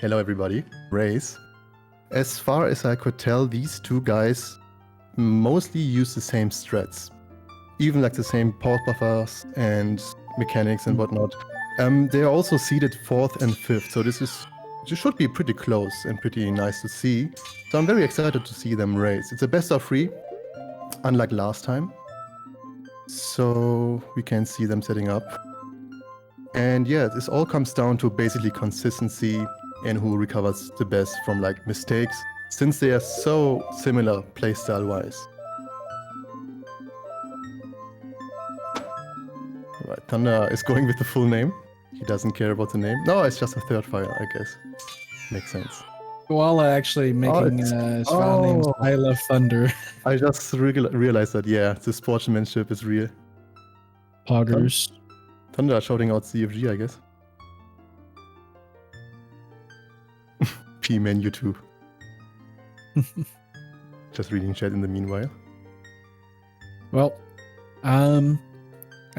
Hello everybody, Race. As far as I could tell, these two guys mostly use the same strats. Even like the same pause buffers and mechanics and whatnot. They are also seeded 4th and 5th, so this should be pretty close and pretty nice to see. So I'm very excited to see them race. It's a best of 3, unlike last time. So we can see them setting up. And yeah, this all comes down to basically consistency and who recovers the best from like mistakes, since they are so similar playstyle wise. Right, Thunder is going with the full name. He doesn't care about the name. No, it's just a third file, I guess. Makes sense. Koala actually making his file names I Love Thunder. I just realized that, yeah, the sportsmanship is real. Poggers. Thunder shouting out CFG, I guess. P-Man, you too. Just reading chat in the meanwhile. Well, I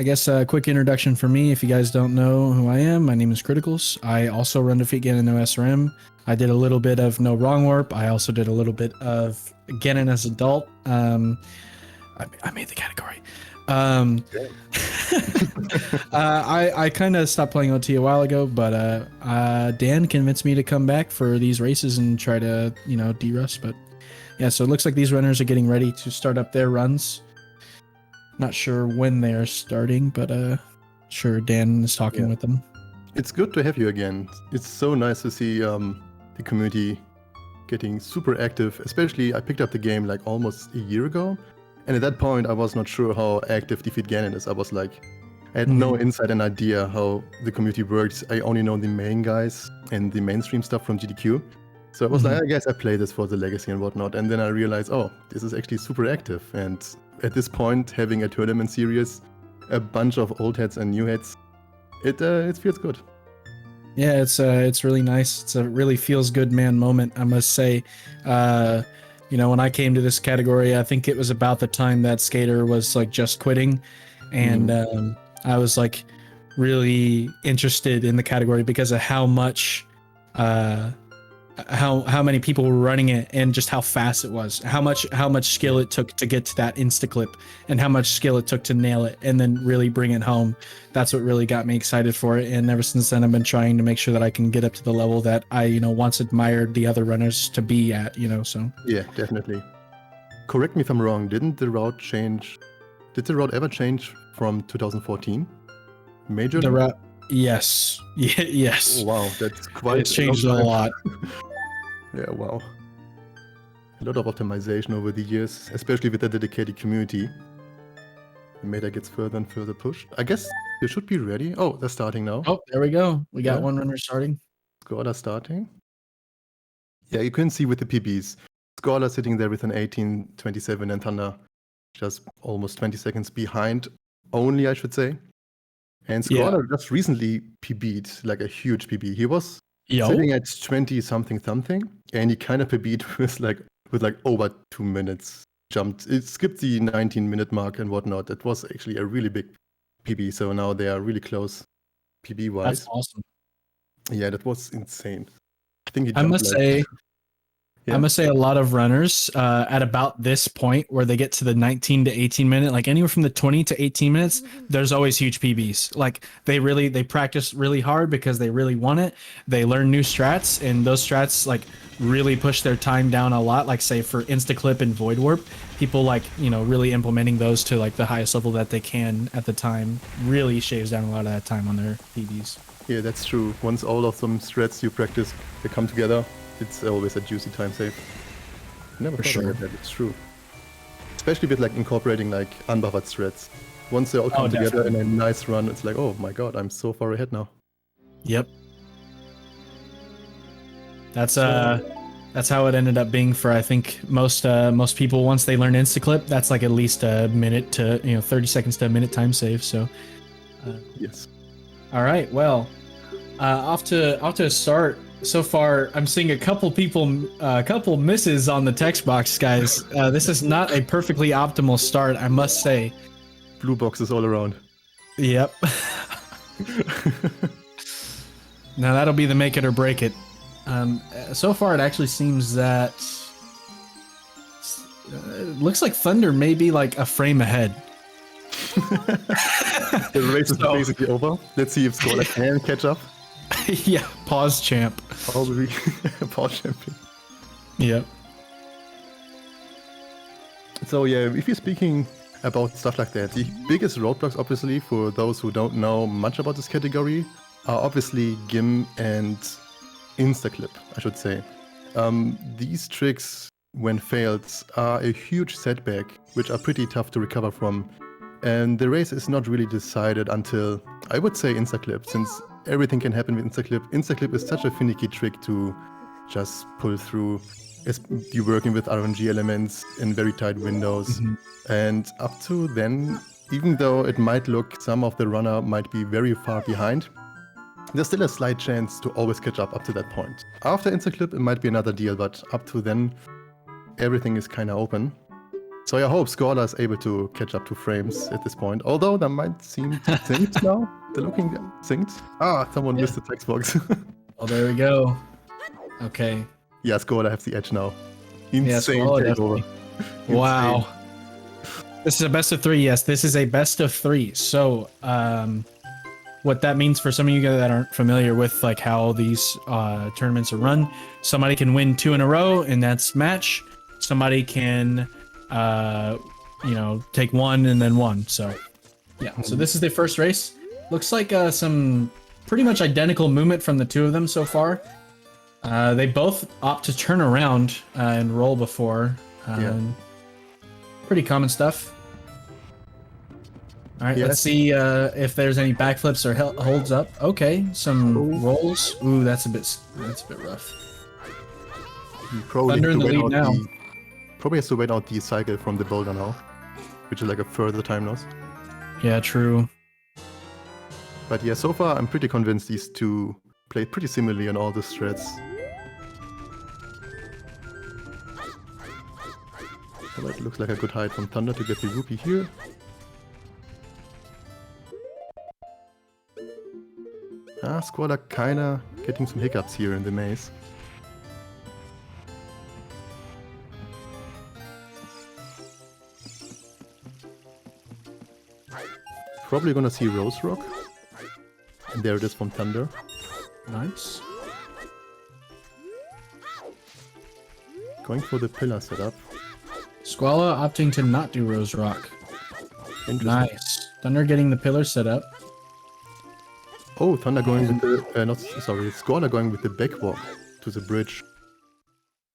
guess a quick introduction for me. If you guys don't know who I am, my name is Criticals. I also run Defeat Ganon No SRM. I did a little bit of No Wrong Warp. I also did a little bit of Ganon as adult. I made the category. I kind of stopped playing OT a while ago, but Dan convinced me to come back for these races and try to, de-rust. But yeah, so it looks like these runners are getting ready to start up their runs. Not sure when they are starting, but sure Dan is talking with them. It's good to have you again. It's so nice to see the community getting super active. Especially, I picked up the game like almost a year ago. And at that point, I was not sure how active Defeat Ganon is. I was like, I had no insight and idea how the community works. I only know the main guys and the mainstream stuff from GDQ. So I was like, I guess I play this for the legacy and whatnot. And then I realized, oh, this is actually super active. And at this point, having a tournament series, a bunch of old heads and new heads, it feels good. Yeah, it's really nice. It's a really feels good man moment, I must say. When I came to this category, I think it was about the time that Skater was like just quitting, and I was like really interested in the category because of how much, how many people were running it and just how fast it was, how much skill it took to get to that insta clip, and how much skill it took to nail it and then really bring it home. That's what really got me excited for it. And ever since then, I've been trying to make sure that I can get up to the level that I, once admired the other runners to be at, so. Yeah, definitely. Correct me if I'm wrong. Didn't the route change? Did the route ever change from 2014? Majorly? The route, yes. Yes. Oh, wow, that's quite. It's changed a lot. Yeah, wow. A lot of optimization over the years, especially with the dedicated community. The meta gets further and further pushed. I guess you should be ready. Oh, they're starting now. Oh, there we go. We got one runner starting. Skoala starting. Yeah, you can see with the PBs. Skoala sitting there with an 18.27 and Thunder just almost 20 seconds behind only, I should say. And Skoala just recently PB'd, like a huge PB. He was sitting at 20 something, and he kind of PB'd with like over 2 minutes. It skipped the 19-minute mark and whatnot. It was actually a really big PB, so now they are really close PB wise. That's awesome. Yeah, that was insane. I think I must say a lot of runners at about this point where they get to the 19 to 18 minute, like anywhere from the 20 to 18 minutes, there's always huge PBs. Like they practice really hard because they really want it. They learn new strats, and those strats like really push their time down a lot. Like say for Instaclip and Void Warp, people like, really implementing those to like the highest level that they can at the time really shaves down a lot of that time on their PBs. Yeah, that's true. Once all of them strats you practice, they come together. It's always a juicy time save. Never thought about that. It's true. Especially with like incorporating like unbuffered strats. Once they all come together in a nice run, it's like, oh my god, I'm so far ahead now. Yep. That's how it ended up being for I think most people. Once they learn Instaclip, that's like at least a minute to 30 seconds to a minute time save. So yes. All right. Well, off to start. So far, I'm seeing a couple misses on the text box, guys. This is not a perfectly optimal start, I must say. Blue boxes all around. Yep. Now that'll be the make it or break it. So far, it actually seems that it looks like Thunder may be like a frame ahead. The race is basically over. Let's see if Skoala can catch up. Yeah, pause champ. Probably pause champion. Yep. So yeah, if you're speaking about stuff like that, the biggest roadblocks, obviously, for those who don't know much about this category, are obviously Gim and Instaclip, I should say. These tricks, when failed, are a huge setback, which are pretty tough to recover from. And the race is not really decided until, I would say, Instaclip, since everything can happen with Instaclip. Instaclip is such a finicky trick to just pull through. You're working with RNG elements in very tight windows. And up to then, even though it might look some of the runner might be very far behind, there's still a slight chance to always catch up to that point. After Instaclip, it might be another deal, but up to then, everything is kind of open. So I hope Skoala is able to catch up to frames at this point, although that might seem synced now. They're looking synced. Ah, someone missed the text box. Oh, there we go. Okay. Yeah, Skoala has the edge now. Insane takeover. Wow. This is a best of 3. Yes, this is a best of 3. So, what that means for some of you guys that aren't familiar with like how these tournaments are run, somebody can win 2 in a row, and that's match. Somebody can, take 1 and then 1. So, yeah. So this is the first race. Looks like some pretty much identical movement from the 2 of them so far. They both opt to turn around and roll before. Pretty common stuff. All right, let's see if there's any backflips or holds up. Okay, some rolls. Ooh, that's a bit rough. Thunder in the lead now. Probably has to wait out the cycle from the boulder now, which is like a further time loss. Yeah, true. But yeah, so far I'm pretty convinced these two played pretty similarly on all the threads. Well, it looks like a good hide from Thunder to get the rupee here. Skoala kinda getting some hiccups here in the maze. Probably gonna see Rose Rock. And there it is from Thunder. Nice. Going for the pillar setup. Skoala opting to not do Rose Rock. Nice. Thunder getting the pillar set up. Oh, Thunder going with the... Skoala going with the back walk to the bridge.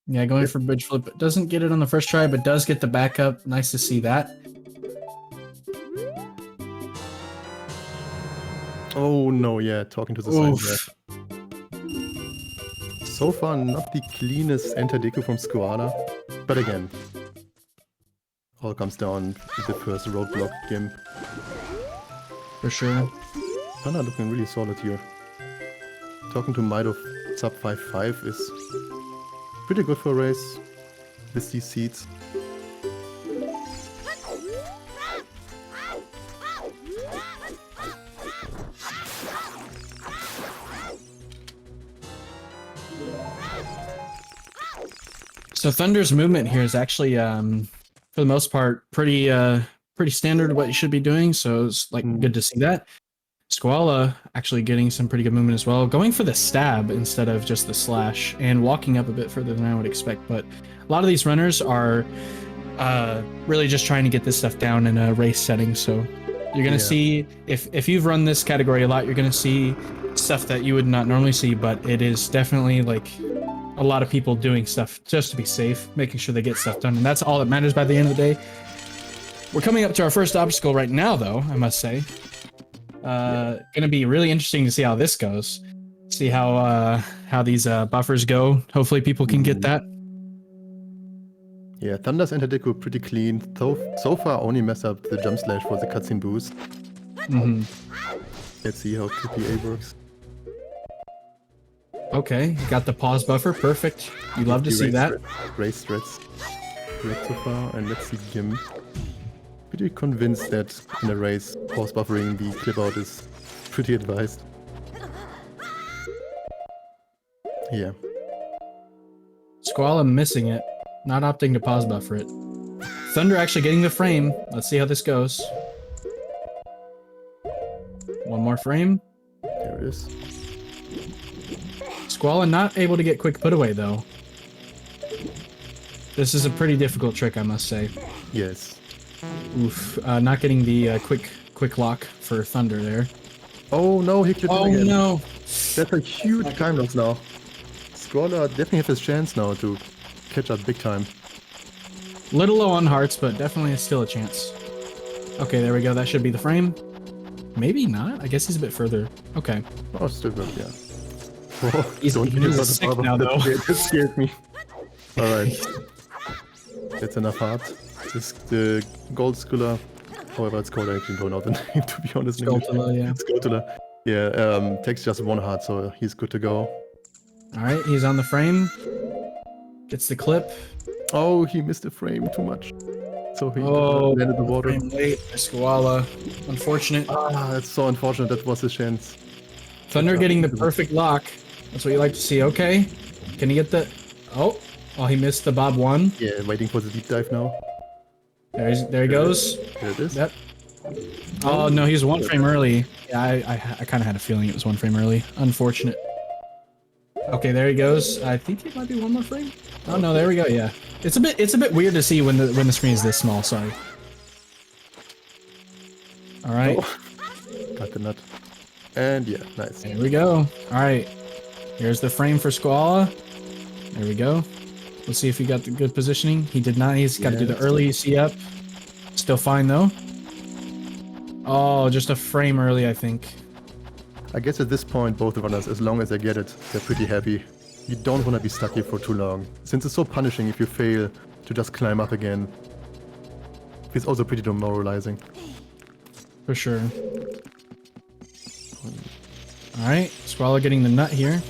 Yeah, going for bridge flip. Doesn't get it on the first try, but does get the backup. Nice to see that. Oh no, yeah, talking to the side there. So far, not the cleanest enter-deku from Skoala. But again, all comes down to the first roadblock game. For sure. Thunder looking really solid here. Talking to Might of sub 5.5 is pretty good for a race with these seeds. So Thunder's movement here is actually, for the most part, pretty standard what you should be doing. So it's like good to see that. Skoala actually getting some pretty good movement as well, going for the stab instead of just the slash, and walking up a bit further than I would expect. But a lot of these runners are really just trying to get this stuff down in a race setting. So you're gonna see, if you've run this category a lot, you're gonna see stuff that you would not normally see. But it is definitely like a lot of people doing stuff just to be safe, making sure they get stuff done, and that's all that matters by the end of the day. We're coming up to our first obstacle right now, though, I must say. Gonna be really interesting to see how this goes. See how these buffers go. Hopefully people can get that. Yeah, Thunder's enter-deku pretty clean. So far only messed up the jump slash for the cutscene boost. Let's see how TPA works. Okay, got the pause buffer. Perfect. You love to see that. Race threats. Great so far, and let's see Gim. Pretty convinced that in a race, pause buffering the clip out is pretty advised. Yeah, Squala missing it. Not opting to pause buffer it. Thunder actually getting the frame. Let's see how this goes. One more frame. There it is. Squala not able to get quick put away though. This is a pretty difficult trick, I must say. Yes. Oof. Not getting the quick lock for Thunder there. Oh no, he clipped it Oh again. no. That's a huge time loss now. Skoala definitely has his chance now to catch up big time. Little low on hearts, but definitely still a chance. Okay, there we go. That should be the frame. Maybe not. I guess he's a bit further. Okay. Oh, still good, yeah. Oh, He's sick now, though. That scared me. Alright. That's enough heart. This the gold Skula. However, it's called, I actually don't know the name, to be honest. Skulltula, yeah. Skulltula. Yeah, takes just one heart, so he's good to go. Alright, he's on the frame. Gets the clip. Oh, he missed the frame too much. So he landed the water. Frame late. Skoala. Unfortunate. Ah, that's so unfortunate. That was his chance. Thunder getting the perfect lock. That's what you like to see. Okay. Can he get the... Oh, he missed the Bob 1. Yeah, waiting for the deep dive now. There he goes. There it is. Yep. Oh, no, he's one frame early. Yeah, I kind of had a feeling it was one frame early. Unfortunate. Okay, there he goes. I think it might be one more frame. Oh no, there we go. Yeah, it's a bit weird to see when the screen is this small. Sorry. All right. Oh. Got the nut. And yeah, nice. There we go. All right. Here's the frame for Skoala. There we go. Let's see if he got the good positioning. He did not. He's got to do the early C up. Still fine though. Oh, just a frame early, I think. I guess at this point, both of us, as long as they get it, they're pretty happy. You don't want to be stuck here for too long, since it's so punishing if you fail to just climb up again. It's also pretty demoralizing. For sure. Alright, Skoala getting the nut here.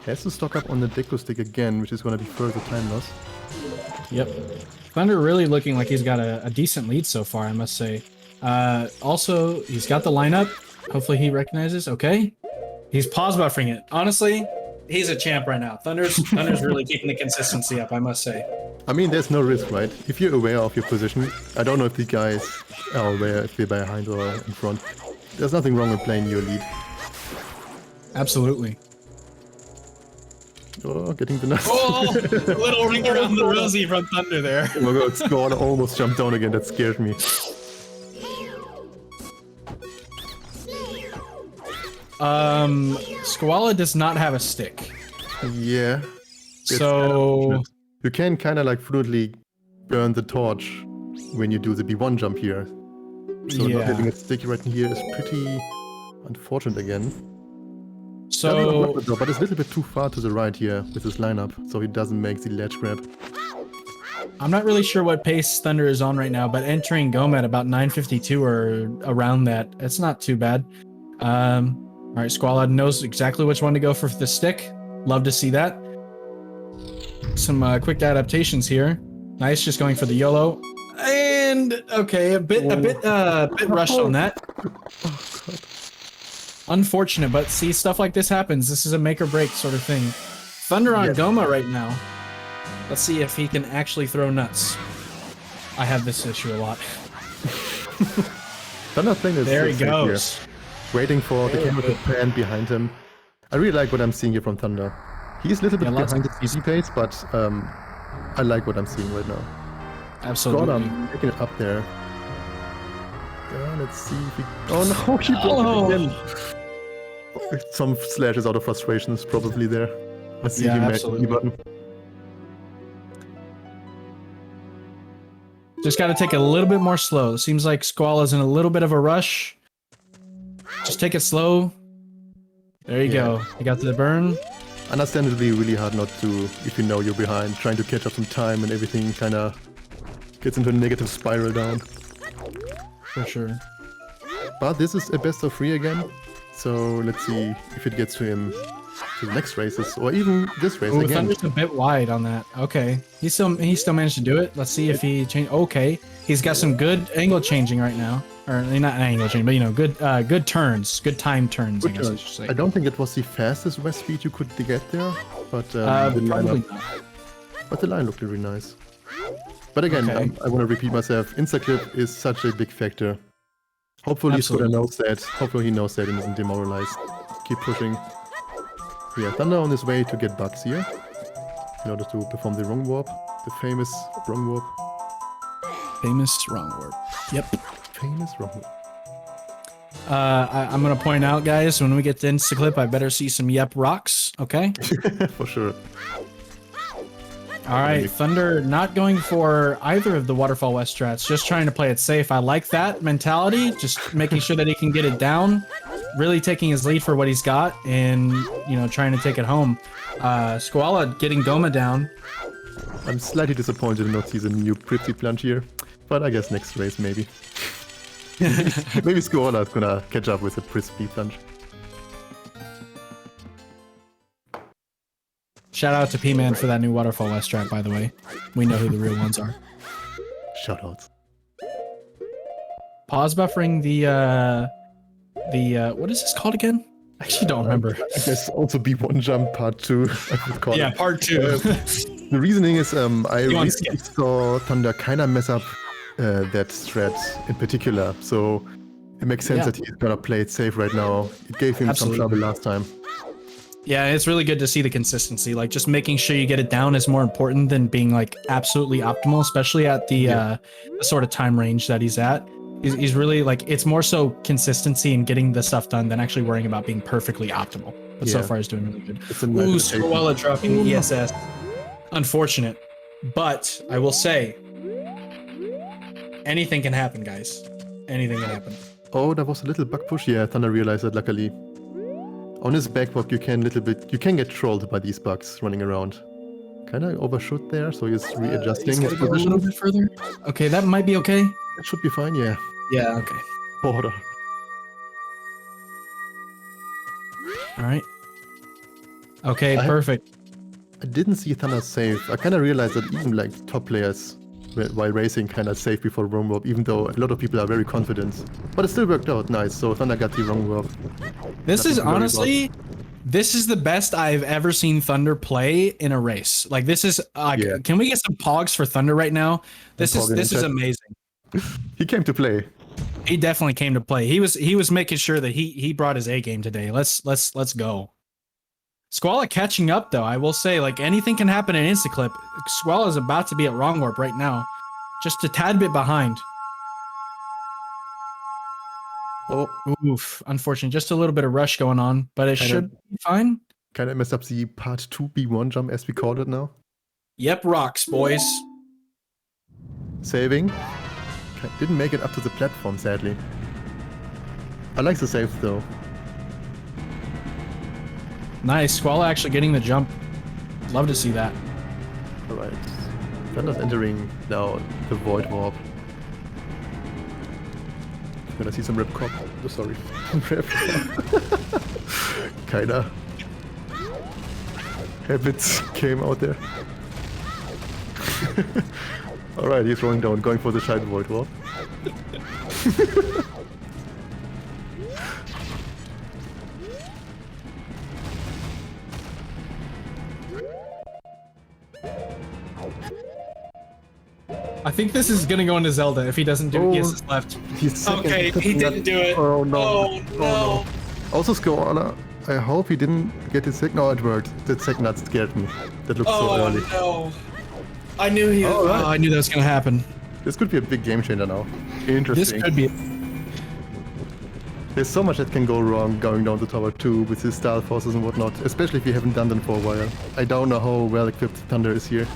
Has to stock up on the Deku Stick again, which is going to be further time loss. Yep. Thunder really looking like he's got a decent lead so far, I must say. Also, he's got the lineup. Hopefully he recognizes. Okay. He's pause buffering it. Honestly, he's a champ right now. Thunder's really keeping the consistency up, I must say. I mean, there's no risk, right? If you're aware of your position, I don't know if the guys are aware if they're behind or in front. There's nothing wrong with playing your lead. Absolutely. Oh, getting the nuts. Oh, a little ring around the rosy from Thunder there. Oh my god, Skoala almost jumped down again. That scared me. Skoala does not have a stick. Yeah. So you can kind of like fluently burn the torch when you do the B1 jump here. So not having a stick right here is pretty unfortunate again. So, but it's a little bit too far to the right here with this lineup, so he doesn't make the ledge grab. I'm not really sure what pace Thunder is on right now, but entering Goma at about 9:52 or around that, it's not too bad. All right, Skoala knows exactly which one to go for the stick. Love to see that. Some quick adaptations here. Nice, just going for the YOLO. And okay, a bit rushed on that. Unfortunate, but see, stuff like this happens. This is a make or break sort of thing. Thunder on Goma right now. Let's see if he can actually throw nuts. I have this issue a lot. Thunder playing this there he goes. Here. Waiting for the camera to pan behind him. I really like what I'm seeing here from Thunder. He's a little bit behind the easy pace, but I like what I'm seeing right now. Absolutely. I'm picking it up there. Let's see if he... Oh no, he blocked it again. Some slashes out of frustration is probably there. I see him match the button. Just got to take it a little bit more slow. Seems like Skoala's in a little bit of a rush. Just take it slow. There you go. You got the burn. Understandably really hard not to, if you know you're behind, trying to catch up some time and everything kind of gets into a negative spiral down. For sure. But this is a best of 3 again. So let's see if it gets to him to the next races or even this race again. Thunder's a bit wide on that. Okay. He still managed to do it. Let's see if he changed. Okay. He's got some good angle changing right now. Or not an angle change, but you know, good turns, good time turns, I guess I should say. I don't think it was the fastest west speed you could get there, but probably not. But the line looked really nice. But again, Okay. I want to repeat myself. Instaclip is such a big factor. Hopefully Skoda knows that. Hopefully he knows that and isn't demoralized. Keep pushing. Yeah, Thunder on his way to get bugs here. In order to perform the wrong warp. The famous wrong warp. Famous wrong word. Yep. Famous wrong warp. I'm gonna point out, guys, when we get to Instaclip, I better see some yep rocks, okay? For sure. All right, Thunder not going for either of the Waterfall West strats, just trying to play it safe. I like that mentality, just making sure that he can get it down, really taking his lead for what he's got, and, you know, trying to take it home. Skoala getting Goma down. I'm slightly disappointed to not see the new pretty plunge here, but I guess next race maybe. Maybe Skoala is gonna catch up with the Prisby plunge. Shout out to P-Man for that new Waterfall West strat, by the way. We know who the real ones are. Shoutouts. Pause buffering the what is this called again? I actually don't remember. I guess also B1 jump part 2. I would call Yeah, it. part 2. The reasoning is I recently saw Thunder kind of mess up that strat in particular, so it makes sense that he's gonna play it safe right now. It gave him some trouble last time. Yeah, it's really good to see the consistency. Like, just making sure you get it down is more important than being like absolutely optimal, especially at the sort of time range that he's at. He's really like, it's more so consistency and getting the stuff done than actually worrying about being perfectly optimal. But so far he's doing really good. Ooh, Skoala dropping the ESS. Unfortunate. But I will say, anything can happen, guys. Anything can happen. Oh, that was a little bug push. Yeah, Thunder realized that luckily. On his backwalk, you can get trolled by these bugs running around. Kind of overshoot there, so he's readjusting his position. A little bit further. Okay, that might be okay. It should be fine, yeah. Yeah, okay. Border. All right. Okay, perfect. I didn't see Thunder save. I kind of realized that even like top players, while racing, kind of save before wrong warp, even though a lot of people are very confident. But it still worked out nice, so Thunder got the wrong warp. This is honestly, this is the best I've ever seen Thunder play in a race. Like, this is, can we get some pogs for Thunder right now? This is amazing. He came to play. He definitely came to play. He was making sure that he brought his A game today. Let's go. Skoala catching up though. I will say, like, anything can happen in Instaclip. Skoala is about to be at wrong warp right now, just a tad bit behind. Oh, oof! Unfortunate. Just a little bit of rush going on, but it should be fine. Kind of messed up the part 2 B1 jump as we call it now. Yep, rocks, boys. Saving. Didn't make it up to the platform, sadly. I like the save though. Nice. Skoala actually getting the jump. Love to see that. Alright. Thunder's entering now the Void Warp. Gonna see some rip cop. Oh, sorry. Kinda. Habits came out there. Alright, he's rolling down, going for the Shide Void Warp. I think this is gonna go into Zelda if he doesn't do it. He has his left. Okay, he didn't do it. Oh no. Oh no. Also, Skoala, I hope he didn't get his second. No, it worked. The second nut scared me. That looked so early. Oh no. I knew he was. I knew that was gonna happen. This could be a big game changer now. Interesting. This could be. There's so much that can go wrong going down to Tower 2 with his style forces and whatnot, especially if you haven't done them for a while. I don't know how well equipped Thunder is here.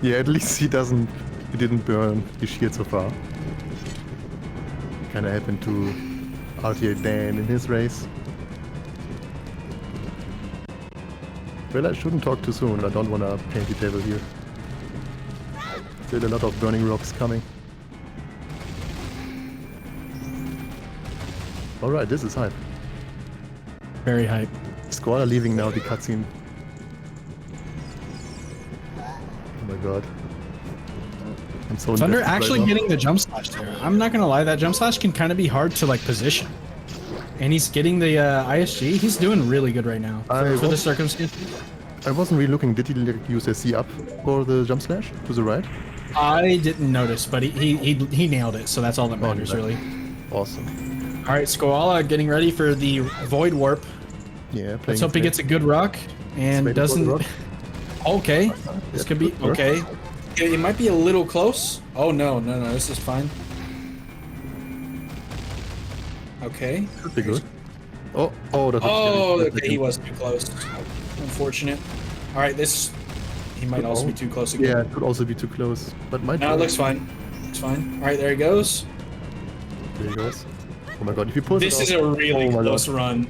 Yeah, at least he didn't burn his shield so far. Kinda happened to RTA Dan in his race. Well, I shouldn't talk too soon, I don't wanna paint the table here. Still a lot of burning rocks coming. Alright, this is hype. Very hype. Skoala leaving now the cutscene. Oh my god. I'm so Thunder invested actually right now. getting the jump slash there. I'm not gonna lie, that jump slash can kind of be hard to like position. And he's getting the ISG. He's doing really good right now for the circumstances. I wasn't really looking. Did he like, use a C up for the jump slash to the right? I didn't notice, but he nailed it, so that's all that matters, really. Awesome. All right, Skoala getting ready for the Void Warp. Yeah, Let's hope he gets a good rock and doesn't. Okay, this could be okay. It might be a little close. Oh no, this is fine. Okay. Could be good. Oh, that's Okay, he was too close. Unfortunate. All right, he might also be too close again. Yeah, it could also be too close, but might. No, it looks fine. It's fine. All right, there he goes. There he goes. Oh my god, if you pull this is a really close run.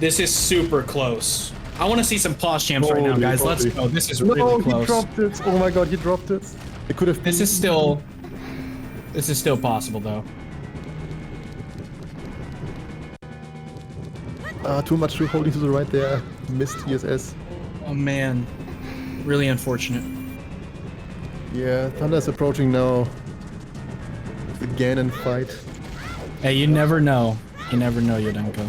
This is super close. I want to see some pause champs right now, guys. Let's go. This is really close. He dropped it. Oh my god, he dropped it. It could have. This is still possible though. Too much holding to the right there. Missed ESS. Oh man, really unfortunate. Yeah, Thunder's approaching now. The Ganon fight. Hey, you never know. You never know, Yodenko.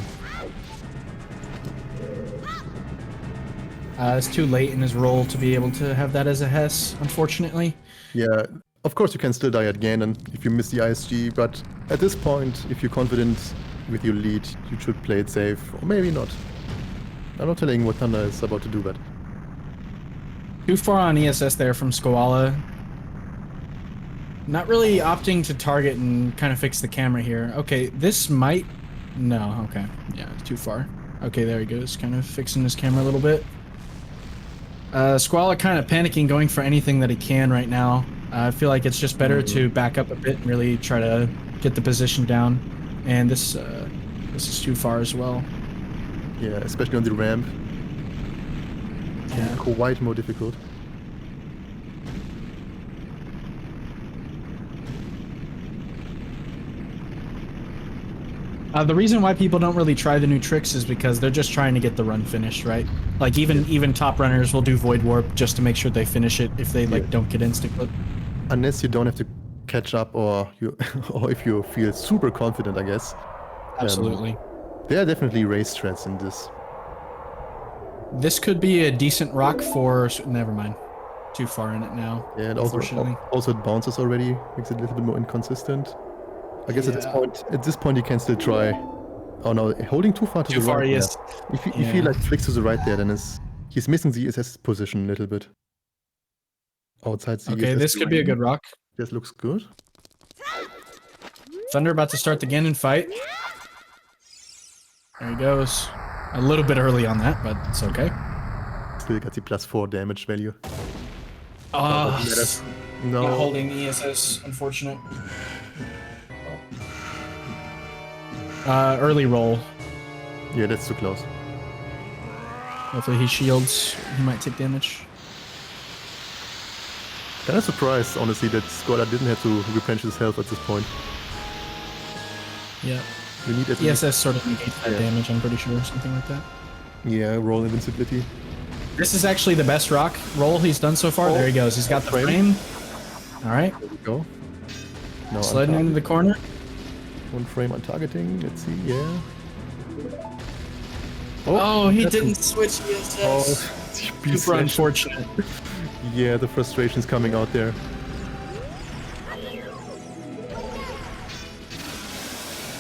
It's too late in his role to be able to have that as a Hess, unfortunately. Yeah, of course you can still die at Ganon if you miss the ISG, but at this point, if you're confident with your lead, you should play it safe, or maybe not. I'm not telling what Thunder is about to do, but... Too far on ESS there from Skoala. Not really opting to target and kind of fix the camera here. Okay, this might... No, okay. Yeah, too far. Okay, there he goes, kind of fixing his camera a little bit. Skoala kind of panicking, going for anything that he can right now. I feel like it's just better to back up a bit and really try to get the position down. And this is too far as well. Yeah, especially on the ramp. Yeah. Quite more difficult. The reason why people don't really try the new tricks is because they're just trying to get the run finished, right? Like even top runners will do Void Warp just to make sure they finish it if they don't get insta clip. Unless you don't have to catch up, or or if you feel super confident, I guess. Absolutely. There are definitely race strats in this. This could be a decent rock for... Never mind. Too far in it now. Yeah, and unfortunately. also it bounces already, makes it a little bit more inconsistent. I guess at this point you can still try. Oh no, holding too far to the right. Yes. If he like flicks to the right there, then he's missing the ESS position a little bit. Outside the Okay, ESS this could be a good rock. This looks good. Thunder about to start the Ganon fight. There he goes. A little bit early on that, but it's okay. Still got the +4 damage value. Oh, no. Not holding ESS, unfortunate. Early roll. Yeah, that's too close. Hopefully he shields. He might take damage. Kind of surprised, honestly, that Skoala didn't have to replenish his health at this point. Yeah. You need at ESS sort of negates that damage, I'm pretty sure, something like that. Yeah, roll invincibility. This is actually the best rock roll he's done so far. There he goes. He's got the frame. All right. There we go. No, sliding into the corner. One frame on targeting. Let's see. Yeah. Oh, he didn't switch ESS. Oh, super unfortunate. Yeah, the frustration's coming out there.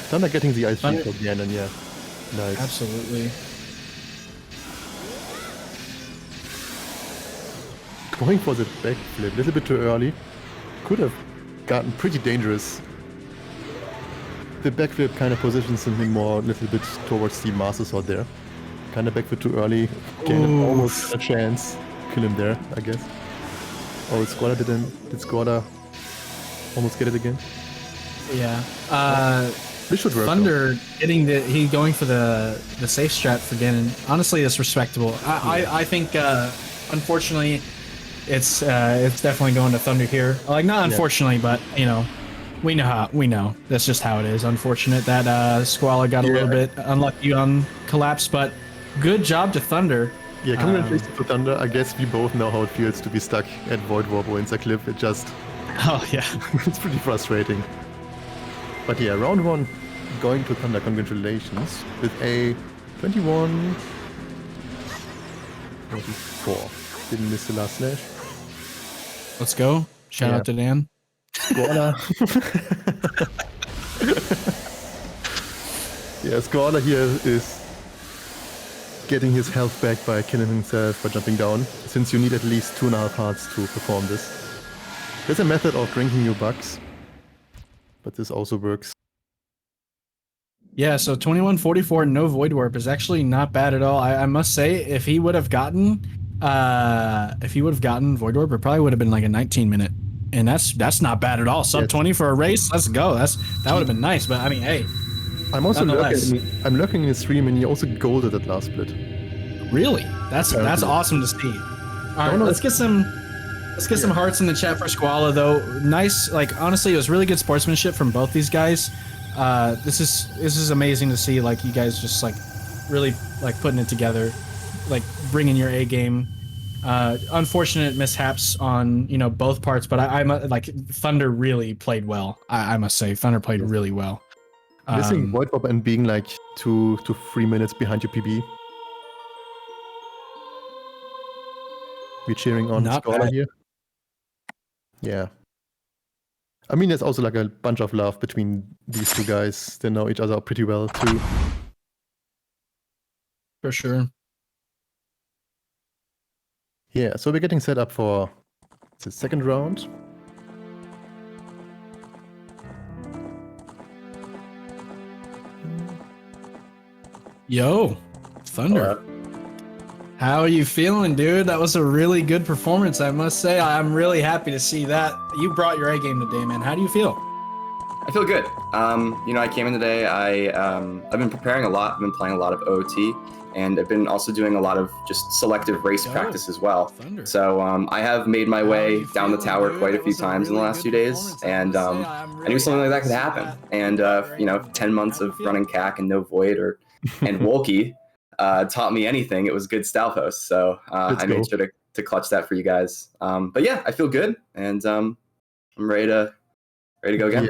Thunder getting the ice shield again, and yeah. Nice. Absolutely. Going for the backflip, a little bit too early. Could have gotten pretty dangerous. The backflip kind of positions something more a little bit towards the Master Sword there. Kind of backflip too early. Ganon almost had a chance. Kill him there, I guess. Oh, Skoala did Skoala almost get it again? Yeah. This should work. Thunder getting going for the safe strat for Ganon. Honestly, it's respectable. I think unfortunately it's definitely going to Thunder here. Like not unfortunately, but you know, we know that's just how it is. Unfortunate that Skoala got a little bit unlucky on collapse, but good job to Thunder. Yeah, congratulations to Thunder. I guess we both know how it feels to be stuck at Void Warp or Insta Cliff. It just Oh yeah. It's pretty frustrating. But yeah, round 1, going to Thunder, congratulations, with a 21, 44. Didn't miss the last slash. Let's go. Shout out to Dan. Skoala. Yeah, Skoala here is getting his health back by killing himself by jumping down, since you need at least 2.5 hearts to perform this. There's a method of drinking your bugs, but this also works. Yeah, so 2144 no void warp is actually not bad at all. I must say, if he would have gotten void warp, it probably would have been like a 19-minute, and that's not bad at all. Sub 20 for a race, let's go. That would have been nice. But I mean, hey, I'm also lurking in his stream, and he also golded at last split. Really? That's awesome to see. All right, let's get some hearts in the chat for Skoala though. Nice, like honestly, it was really good sportsmanship from both these guys. This is amazing to see, like you guys just like really like putting it together, like bringing your A game. Unfortunate mishaps on both parts, but I'm like Thunder really played well. I must say Thunder played really well. Missing void warp and being like 2 to 3 minutes behind your PB. We're cheering on Skoala here. Yeah. I mean, there's also like a bunch of love between these two guys. They know each other pretty well too. For sure. Yeah, so we're getting set up for the second round. Yo, Thunder. How are you feeling, dude? That was a really good performance, I must say. I'm really happy to see that. You brought your A game today, man. How do you feel? I feel good. I came in today. I've been preparing a lot. I've been playing a lot of OT, and I've been also doing a lot of just selective race practice as well. Thunder. So I have made my way down the tower quite a few times in the last few days, and I knew something like that could happen. And 10 months of running CAC and no void and Wolkie taught me anything. It was good Stalfos, so I made sure to clutch that for you guys. But yeah, I feel good, and I'm ready to go again.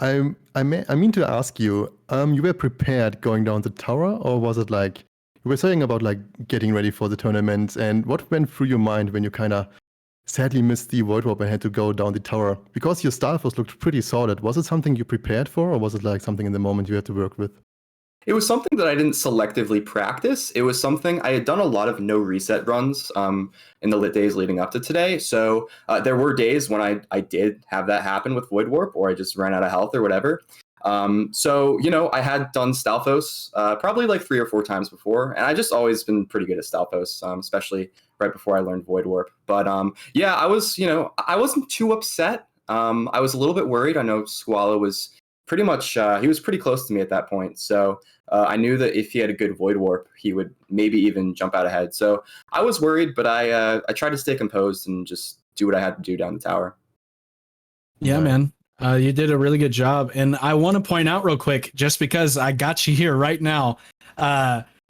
Yeah. I mean to ask you, you were prepared going down the tower, or was it like you were saying about like getting ready for the tournament? And what went through your mind when you kind of sadly missed the void warp and had to go down the tower? Because your Stalfos looked pretty solid. Was it something you prepared for, or was it like something in the moment you had to work with? It was something that I didn't selectively practice. It was something I had done a lot of no reset runs in the lit days leading up to today. So there were days when I did have that happen with Void Warp, or I just ran out of health or whatever. So I had done Stalfos probably like 3 or 4 times before, and I just always been pretty good at Stalfos, especially right before I learned Void Warp. But yeah, I was, I wasn't too upset. I was a little bit worried. I know Skoala was pretty much, he was pretty close to me at that point. So I knew that if he had a good Void Warp, he would maybe even jump out ahead. So I was worried, but I tried to stay composed and just do what I had to do down the tower. Yeah, man. You did a really good job. And I want to point out real quick, just because I got you here right now,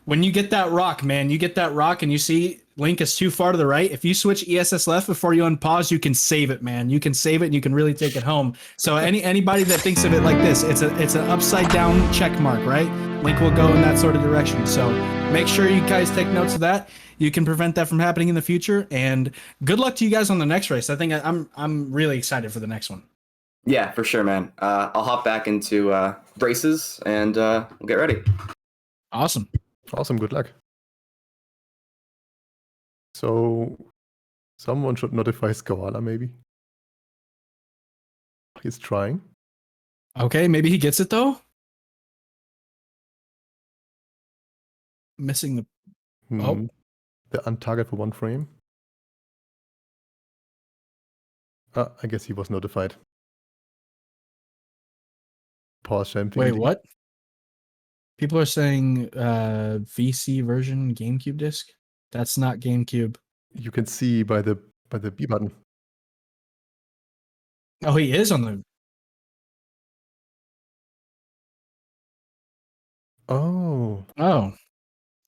when you get that rock, man, you get that rock and you see Link is too far to the right. If you switch ESS left before you unpause, you can save it, man. You can save it and you can really take it home. So anybody that thinks of it like this, it's an upside down check mark, right? Link will go in that sort of direction. So make sure you guys take notes of that. You can prevent that from happening in the future. And good luck to you guys on the next race. I think I'm really excited for the next one. Yeah, for sure, man. I'll hop back into braces and we'll get ready. Awesome. Awesome. Good luck. So someone should notify Skoala, maybe. He's trying. Okay, maybe he gets it though. Missing the the untarget for 1 frame. I guess he was notified. Pause champion. Wait, what? People are saying VC version GameCube disc. That's not GameCube. You can see by the B button. Oh, he is on the. Oh. Oh.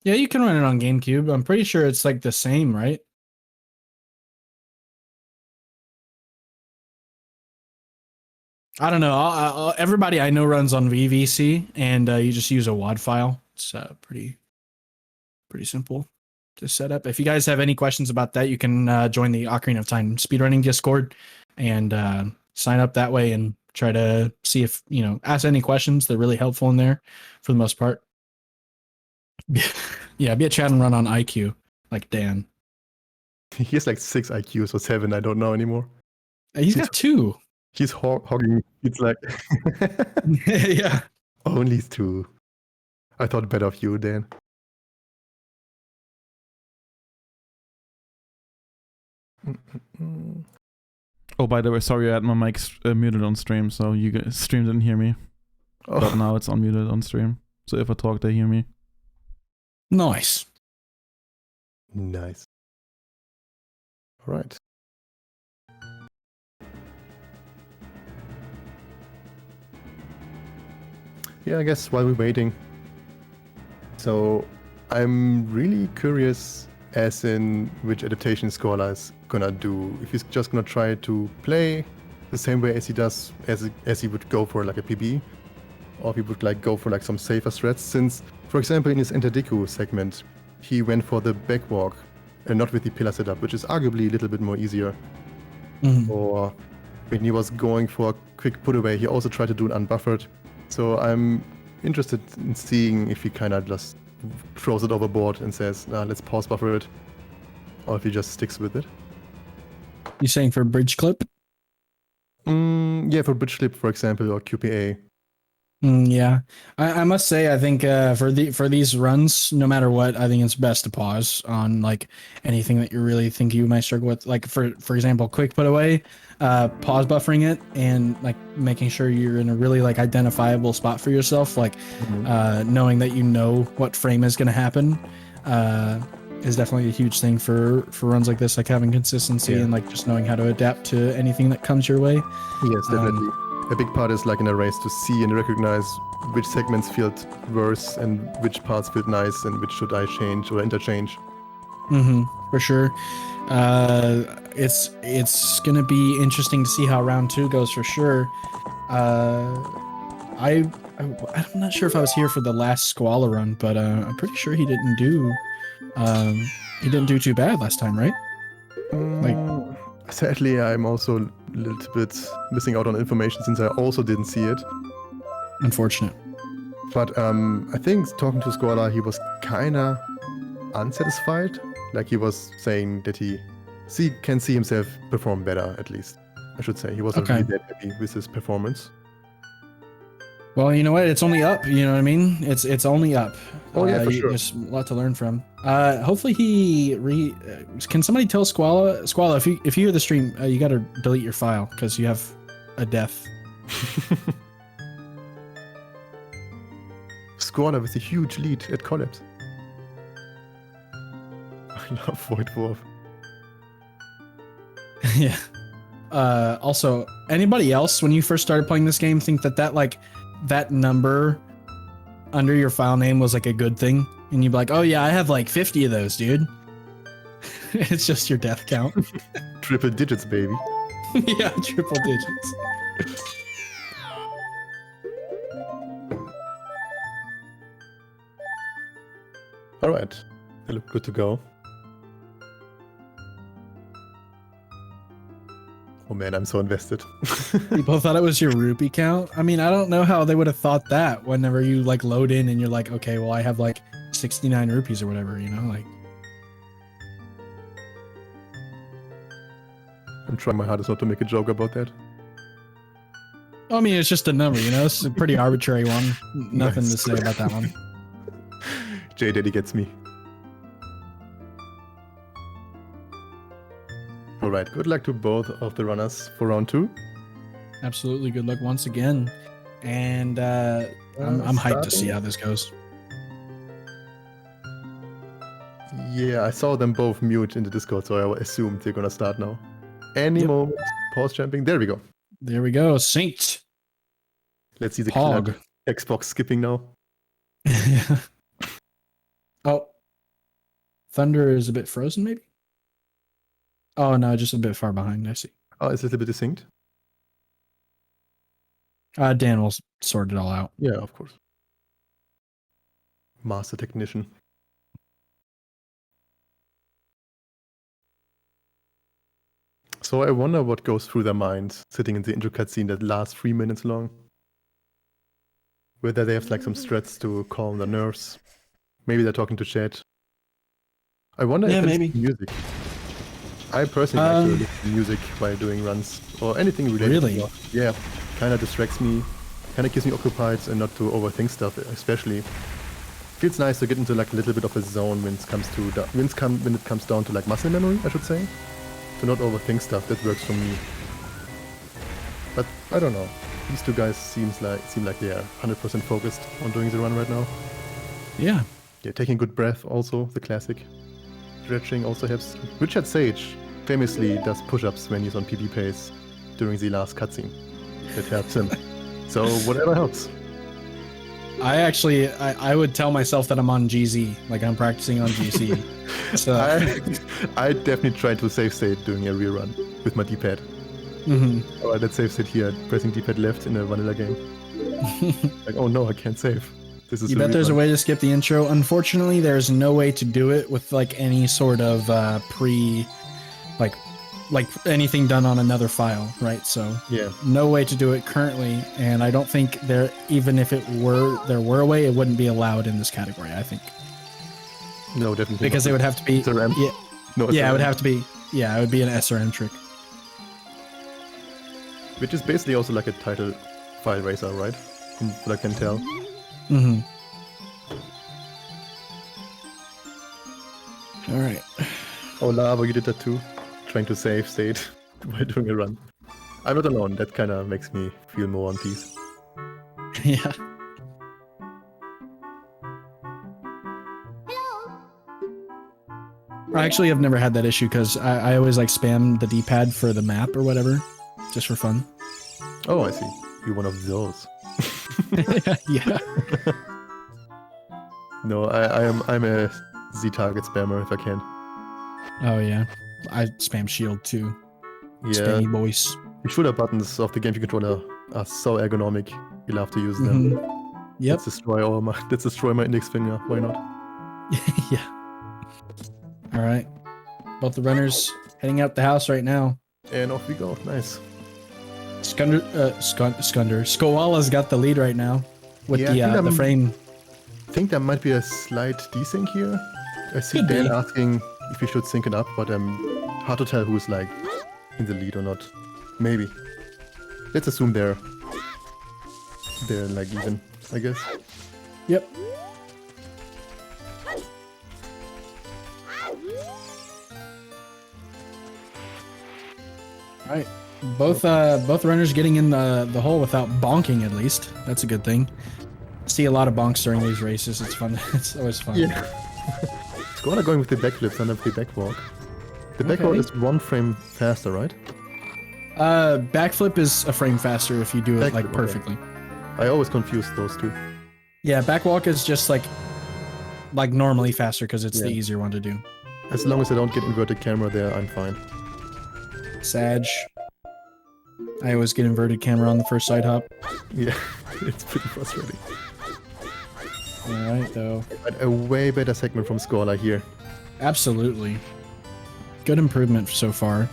Yeah, you can run it on GameCube. I'm pretty sure it's like the same, right? I don't know. Everybody I know runs on VVC, and you just use a WAD file. It's pretty simple to set up. If you guys have any questions about that, you can join the Ocarina of Time speedrunning Discord and sign up that way and try to see if, ask any questions. They're really helpful in there for the most part. Yeah, be a chat and run on IQ like Dan. He has like 6 IQs or 7, I don't know anymore. He's got 2. He's hogging. It's like yeah. Only 2. I thought better of you, Dan. Oh, by the way, sorry, I had my mic muted on stream, so you guys stream didn't hear me. Oh. But now it's unmuted on stream, so if I talk, they hear me. Nice. Nice. All right. Yeah, I guess while we're waiting. So I'm really curious as in which adaptation Skoala is gonna do. If he's just gonna try to play the same way as he does, as he would go for like a PB, or if he would like go for like some safer threats. Since, for example, in his Interdiku segment, he went for the backwalk and not with the pillar setup, which is arguably a little bit more easier. Mm-hmm. Or when he was going for a quick put away, he also tried to do an unbuffered. So I'm interested in seeing if he kind of just throws it overboard and says, nah, let's pause buffer it, or if he just sticks with it. You saying for bridge clip? Yeah, for bridge clip, for example, or QPA. Yeah, I must say, I think for these runs, no matter what, I think it's best to pause on like anything that you really think you might struggle with. Like for example, quick put away, pause buffering it and like making sure you're in a really like identifiable spot for yourself. Like knowing that you know what frame is going to happen is definitely a huge thing for runs like this. Like having consistency and like just knowing how to adapt to anything that comes your way. Yes, definitely. A big part is like in a race to see and recognize which segments felt worse and which parts felt nice and which should I change or interchange. For sure. It's gonna be interesting to see how round 2 goes for sure. I'm not sure if I was here for the last Skoala run, but I'm pretty sure he didn't do too bad last time, right? Sadly, I'm also a little bit missing out on information since I also didn't see it. Unfortunate. But I think talking to Skoala, he was kinda unsatisfied. Like he was saying that he can see himself perform better, at least. I should say. He wasn't really that happy with his performance. Well, you know what? It's only up. You know what I mean? It's only up. Oh yeah, for sure. There's a lot to learn from. Hopefully can somebody tell Skoala, if you hear the stream, you got to delete your file because you have a death. Skoala with a huge lead at Collapse. I love Void Dwarf. Yeah. Also, anybody else when you first started playing this game think that number under your file name was like a good thing? And you'd be like, oh yeah, I have like 50 of those, dude. It's just your death count. Triple digits, baby. Yeah, triple digits. All right. They look good to go. Oh man, I'm so invested. People thought it was your rupee count. I mean, I don't know how they would have thought that whenever you like load in and you're like, okay, well, I have like 69 rupees or whatever, you know, like. I'm trying my hardest not to make a joke about that. I mean, it's just a number, you know, it's a pretty arbitrary one. Nothing to say about that one. J Daddy gets me. All right, good luck to both of the runners for round 2. Absolutely, good luck once again. And I'm hyped to see how this goes. Yeah, I saw them both mute in the Discord, so I assumed they're gonna start now. Any moment, pause jumping. There we go. There we go, synced. Let's see the Pog. Xbox skipping now. Oh, Thunder is a bit frozen, maybe? Oh no, just a bit far behind. I see. Oh, it's a little bit desynced. Dan will sort it all out. Yeah, of course. Master technician. So I wonder what goes through their minds sitting in the intro cutscene that lasts 3 minutes long. Whether they have like some strats to calm their nerves. Maybe they're talking to chat. I wonder if it's music. I personally like to listen to music while doing runs or anything related. Really? To yeah, kind of distracts me, kind of keeps me occupied and not to overthink stuff. Especially, feels nice to get into like a little bit of a zone when it comes to when it comes down to like muscle memory, I should say. To not overthink stuff. That works for me. But I don't know. These two guys seem like they are 100% focused on doing the run right now. Yeah. Yeah, taking good breath also, the classic. Stretching also helps. Richard Sage famously does push-ups when he's on PB pace during the last cutscene. It helps him. So whatever helps. I would tell myself that I'm on GZ, like I'm practicing on GC. So I definitely tried to save state doing a rerun with my D-pad. Alright, let's save state here, pressing D-pad left in a vanilla game. Like, oh no, I can't save. This is you bet there's a way to skip the intro. Unfortunately, there's no way to do it with like any sort of like anything done on another file, right? So yeah, no way to do it currently, and I don't think even if there were a way, it wouldn't be allowed in this category, I think. No, definitely because not. it would have to be SRM. Yeah, no, yeah, it would have to be. Yeah, it would be an SRM trick. Which is basically also like a title file racer, right? From what I can tell. All right. Oh, Lava, you did that too? Trying to save state while doing a run. I'm not alone. That kind of makes me feel more one piece. Yeah. I actually have never had that issue because I always like spam the D-pad for the map or whatever, just for fun. Oh, I see. You're one of those. Yeah. No, I'm a Z-target spammer if I can. Oh yeah, I spam shield too. Yeah. Spammy boys. The shoulder buttons of the GameCube controller are so ergonomic. You love to use them. Yep. Let's destroy my index finger. Why not? Yeah. All right. Both the runners heading out the house right now. And off we go. Nice. Skoala's got the lead right now with the frame. I think there might be a slight desync here. I see Could Dan be. asking if we should sync it up, but hard to tell who's like in the lead or not. Maybe. Let's assume they're like even, I guess. Yep. All right. Both runners getting in the hole without bonking, at least. That's a good thing. See a lot of bonks during these races. It's fun. It's always fun. Yeah. Skoala going with the backflips and the backwalk. The backwalk is 1 frame faster, right? Backflip is a frame faster if you do it like perfectly. Okay. I always confuse those two. Yeah, backwalk is just like normally faster because it's the easier one to do. As long as I don't get inverted camera there, I'm fine. Sag. I always get inverted camera on the first side hop. Yeah, it's pretty frustrating. Alright, though. But a way better segment from Skoala here. Absolutely. Good improvement so far.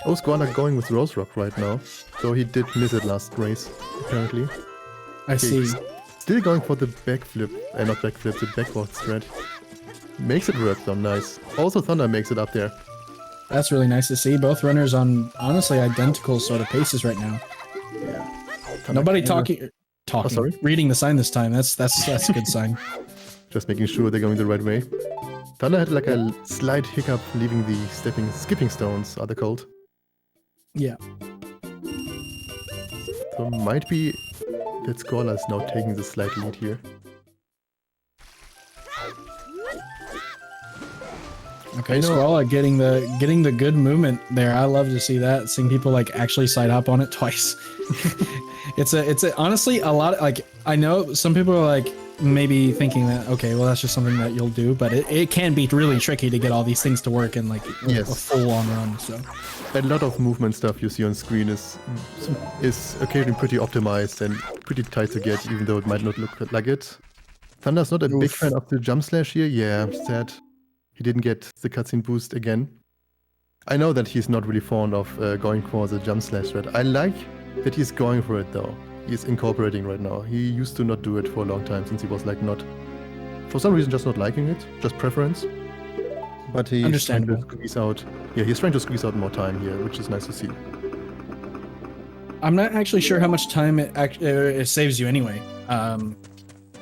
Oh, Skoala going with Rose Rock right now. So he did miss it last race, apparently. I see. Still going for the backflip, not backflip, the backward strat. Makes it work though, nice. Also Thunder makes it up there. That's really nice to see. Both runners on honestly identical sort of paces right now. Yeah. Nobody talking. Oh, sorry? Reading the sign this time. That's a good sign. Just making sure they're going the right way. Thunder had like a slight hiccup leaving the skipping stones, are they called? Yeah. So might be that Skoala is now taking the slight lead here. Okay, Skoala getting the good movement there. I love to see that. Seeing people like actually side hop on it twice. it's honestly a lot. Like I know some people are like, maybe thinking that, okay, well, that's just something that you'll do, but it can be really tricky to get all these things to work in like a full-on run. So a lot of movement stuff you see on screen is occasionally pretty optimized and pretty tight to get, even though it might not look like it. Thunder's not a big fan of the jump slash here. Yeah, sad. He didn't get the cutscene boost again. I know that he's not really fond of going for the jump slash thread. I like that he's going for it though. He's incorporating right now. He used to not do it for a long time since he was like not, for some reason, just not liking it, just preference. But he's trying to squeeze out. Yeah, he's trying to squeeze out more time here, which is nice to see. I'm not actually sure how much time it saves you anyway.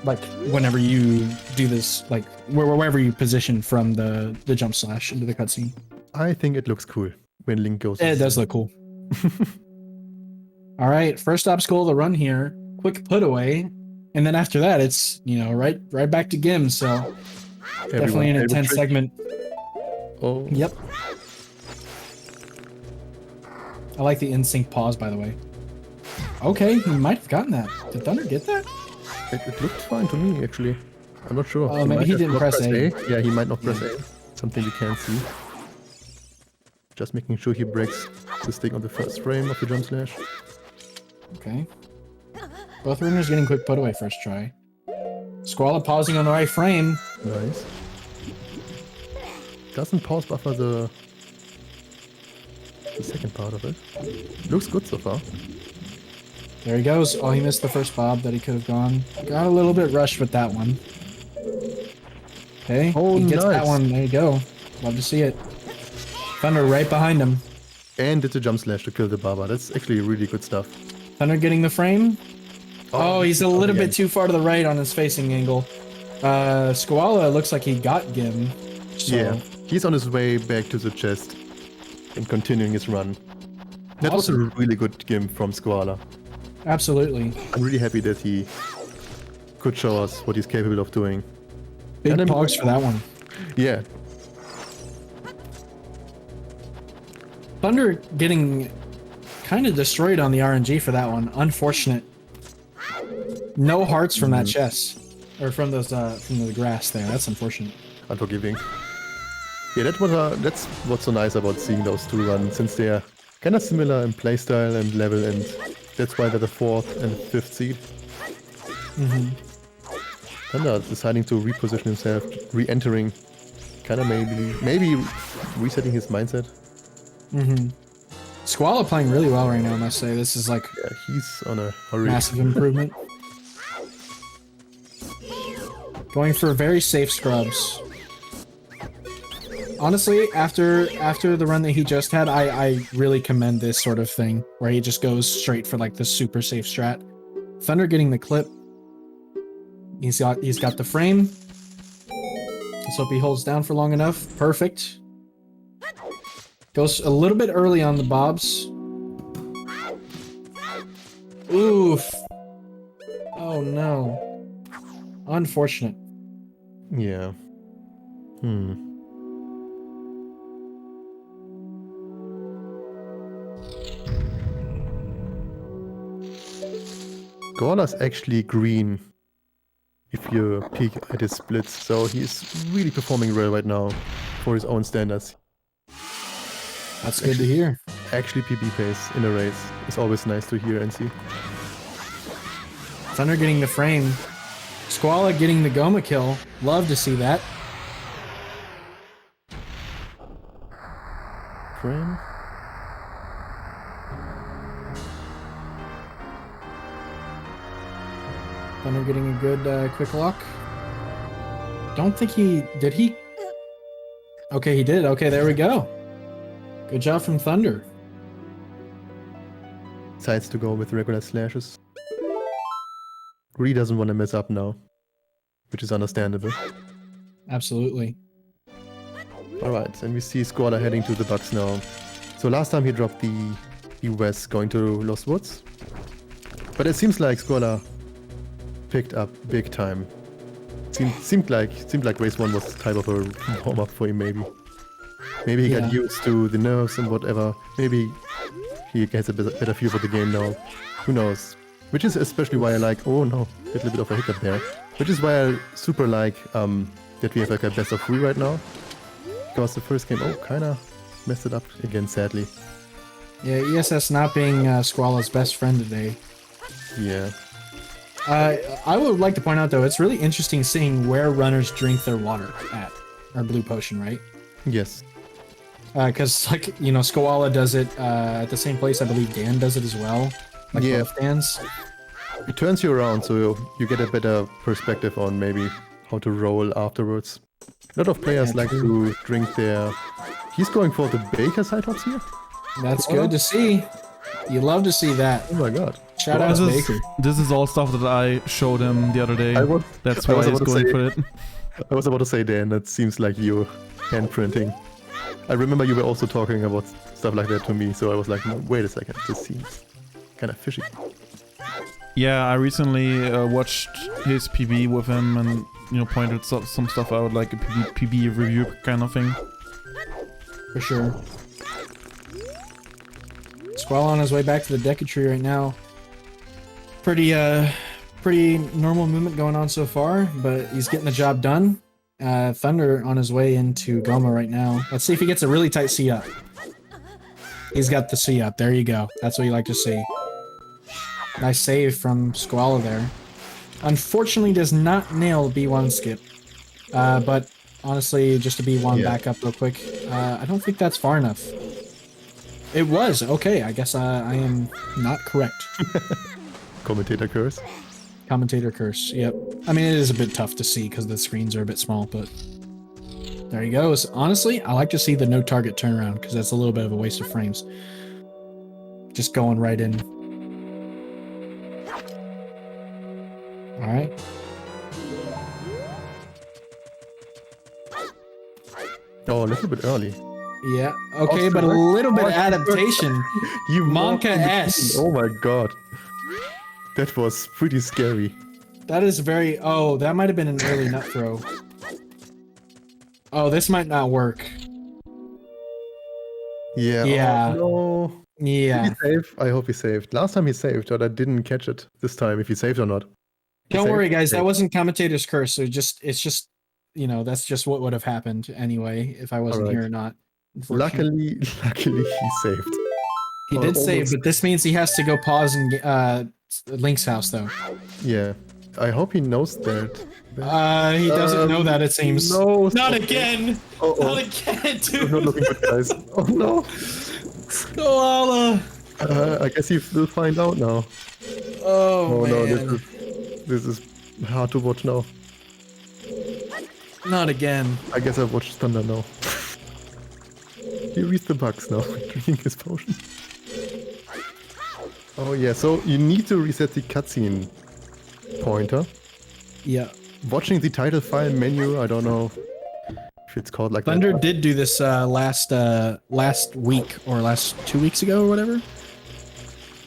Like whenever you do this, like wherever you position from the jump slash into the cutscene. I think it looks cool when Link goes. It does look cool. All right, first obstacle of the run here. Quick put away, and then after that, it's right back to Gim. So definitely an intense segment. Oh. Yep. I like the in-sync pause, by the way. Okay, he might have gotten that. Did Thunder get that? It looked fine to me, actually. I'm not sure. Oh, maybe he didn't press A. Yeah, he might not press A. Something we can't see. Just making sure he breaks the stick on the first frame of the jump slash. Okay. Both runners getting quick put away first try. Skoala pausing on the right frame. Nice. Doesn't pause buffer the second part of it. Looks good so far. There he goes. Oh, he missed the first bob that he could have gone. Got a little bit rushed with that one. Okay, he gets that one. There you go. Love to see it. Thunder right behind him. And did the jump slash to kill the Baba. That's actually really good stuff. Thunder getting the frame. Oh, he's a little bit too far to the right on his facing angle. Skoala looks like he got Gim. So. Yeah, he's on his way back to the chest and continuing his run. That was a really good Gim from Skoala. Absolutely. I'm really happy that he could show us what he's capable of doing. Big pogs for that one. Yeah. Thunder getting kind of destroyed on the RNG for that one. Unfortunate. No hearts from that chest. Or from those from the grass there. That's unfortunate. Unforgiving. Yeah, that's what's so nice about seeing those two run, since they are kind of similar in playstyle and level, and that's why they're the 4th and 5th seed. Thunder deciding to reposition himself, re-entering, kind of maybe resetting his mindset. Skoala playing really well right now, I must say. This is like he's on a hurry. Massive improvement. Going for very safe scrubs. Honestly, after the run that he just had, I really commend this sort of thing, where he just goes straight for like the super safe strat. Thunder getting the clip. He's got the frame. Let's hope he holds down for long enough. Perfect. Goes a little bit early on the bobs. Oof. Oh no. Unfortunate. Yeah. Skoala's actually green if you peek at his splits, so he's really performing well right now for his own standards. That's good to hear. Actually PB pace in a race is always nice to hear and see. Thunder getting the frame. Skoala getting the Goma kill. Love to see that. Frame. Thunder getting a good quick lock. Don't think did he? Okay, he did. Okay, there we go. Good job from Thunder. Decides to go with regular slashes. Really doesn't want to mess up now, which is understandable. Absolutely. Alright, and we see Skoala heading to the Bucks now. So last time he dropped the West going to Lost Woods. But it seems like Skoala picked up big time. Seemed like race 1 was type of a warm-up for him, maybe. Maybe he got used to the nerves and whatever. Maybe he gets a better feel for the game now. Who knows? Which is especially why I like, oh no, a little bit of a hiccup there. Which is why I super like that we have like a best of 3 right now. Because the first game, kind of messed it up again, sadly. Yeah, ESS not being Squala's best friend today. Yeah. I would like to point out, though, it's really interesting seeing where runners drink their water at. Or blue potion, right? Yes. Because, like, you know, Skoala does it at the same place I believe Dan does it as well. Like both Dans. It turns you around, so you get a better perspective on maybe how to roll afterwards. A lot of players like to drink their... He's going for the Baker Cyclops here? That's good to see. You love to see that. Oh my god. Shout out to Baker. This is all stuff that I showed him the other day. That's why he's going for it. I was about to say, Dan, that seems like you handprinting. I remember you were also talking about stuff like that to me, so I was like, no, wait a second, this seems kind of fishy. Yeah, I recently watched his PB with him and, you know, pointed some stuff out, like a PB review kind of thing. For sure. Squall on his way back to the Decatry right now. Pretty normal movement going on so far, but he's getting the job done. Thunder on his way into Goma right now. Let's see if he gets a really tight C up. He's got the C up. There you go. That's what you like to see. Nice save from Squall there. Unfortunately, does not nail B1 skip. But honestly, just a B1 back up real quick. I don't think that's far enough. It was. Okay, I guess I am not correct. Commentator curse. Commentator curse, yep. I mean, it is a bit tough to see because the screens are a bit small, but there he goes. Honestly, I like to see the no target turnaround because that's a little bit of a waste of frames. Just going right in. All right. Oh, a little bit early. Yeah, okay, but a little bit of adaptation. You Monka S. Oh my god. That was pretty scary. That is very... Oh, that might have been an early nut throw. Oh, this might not work. Yeah. Yeah. Oh, no. Yeah. Did he save? I hope he saved. Last time he saved, but I didn't catch it this time, if he saved or not. Don't worry, guys. That wasn't commentator's curse. So it's just, you know, that's just what would have happened anyway if I wasn't here or not. Luckily he saved. He did save, but this means he has to go pause in Link's house, though. Yeah. I hope he knows that. He doesn't know that, it seems. No. Not again! Not again, dude! I'm not looking good, guys. Oh no! Skoala! I guess he will find out now. Oh man. No, this is hard to watch now. Not again. I guess I've watched Thunder now. He reads the bugs now, drinking his potion. Oh yeah, so you need to reset the cutscene pointer. Yeah. Watching the title file menu, I don't know if it's called like Thunder that. did do this last week or last 2 weeks ago or whatever.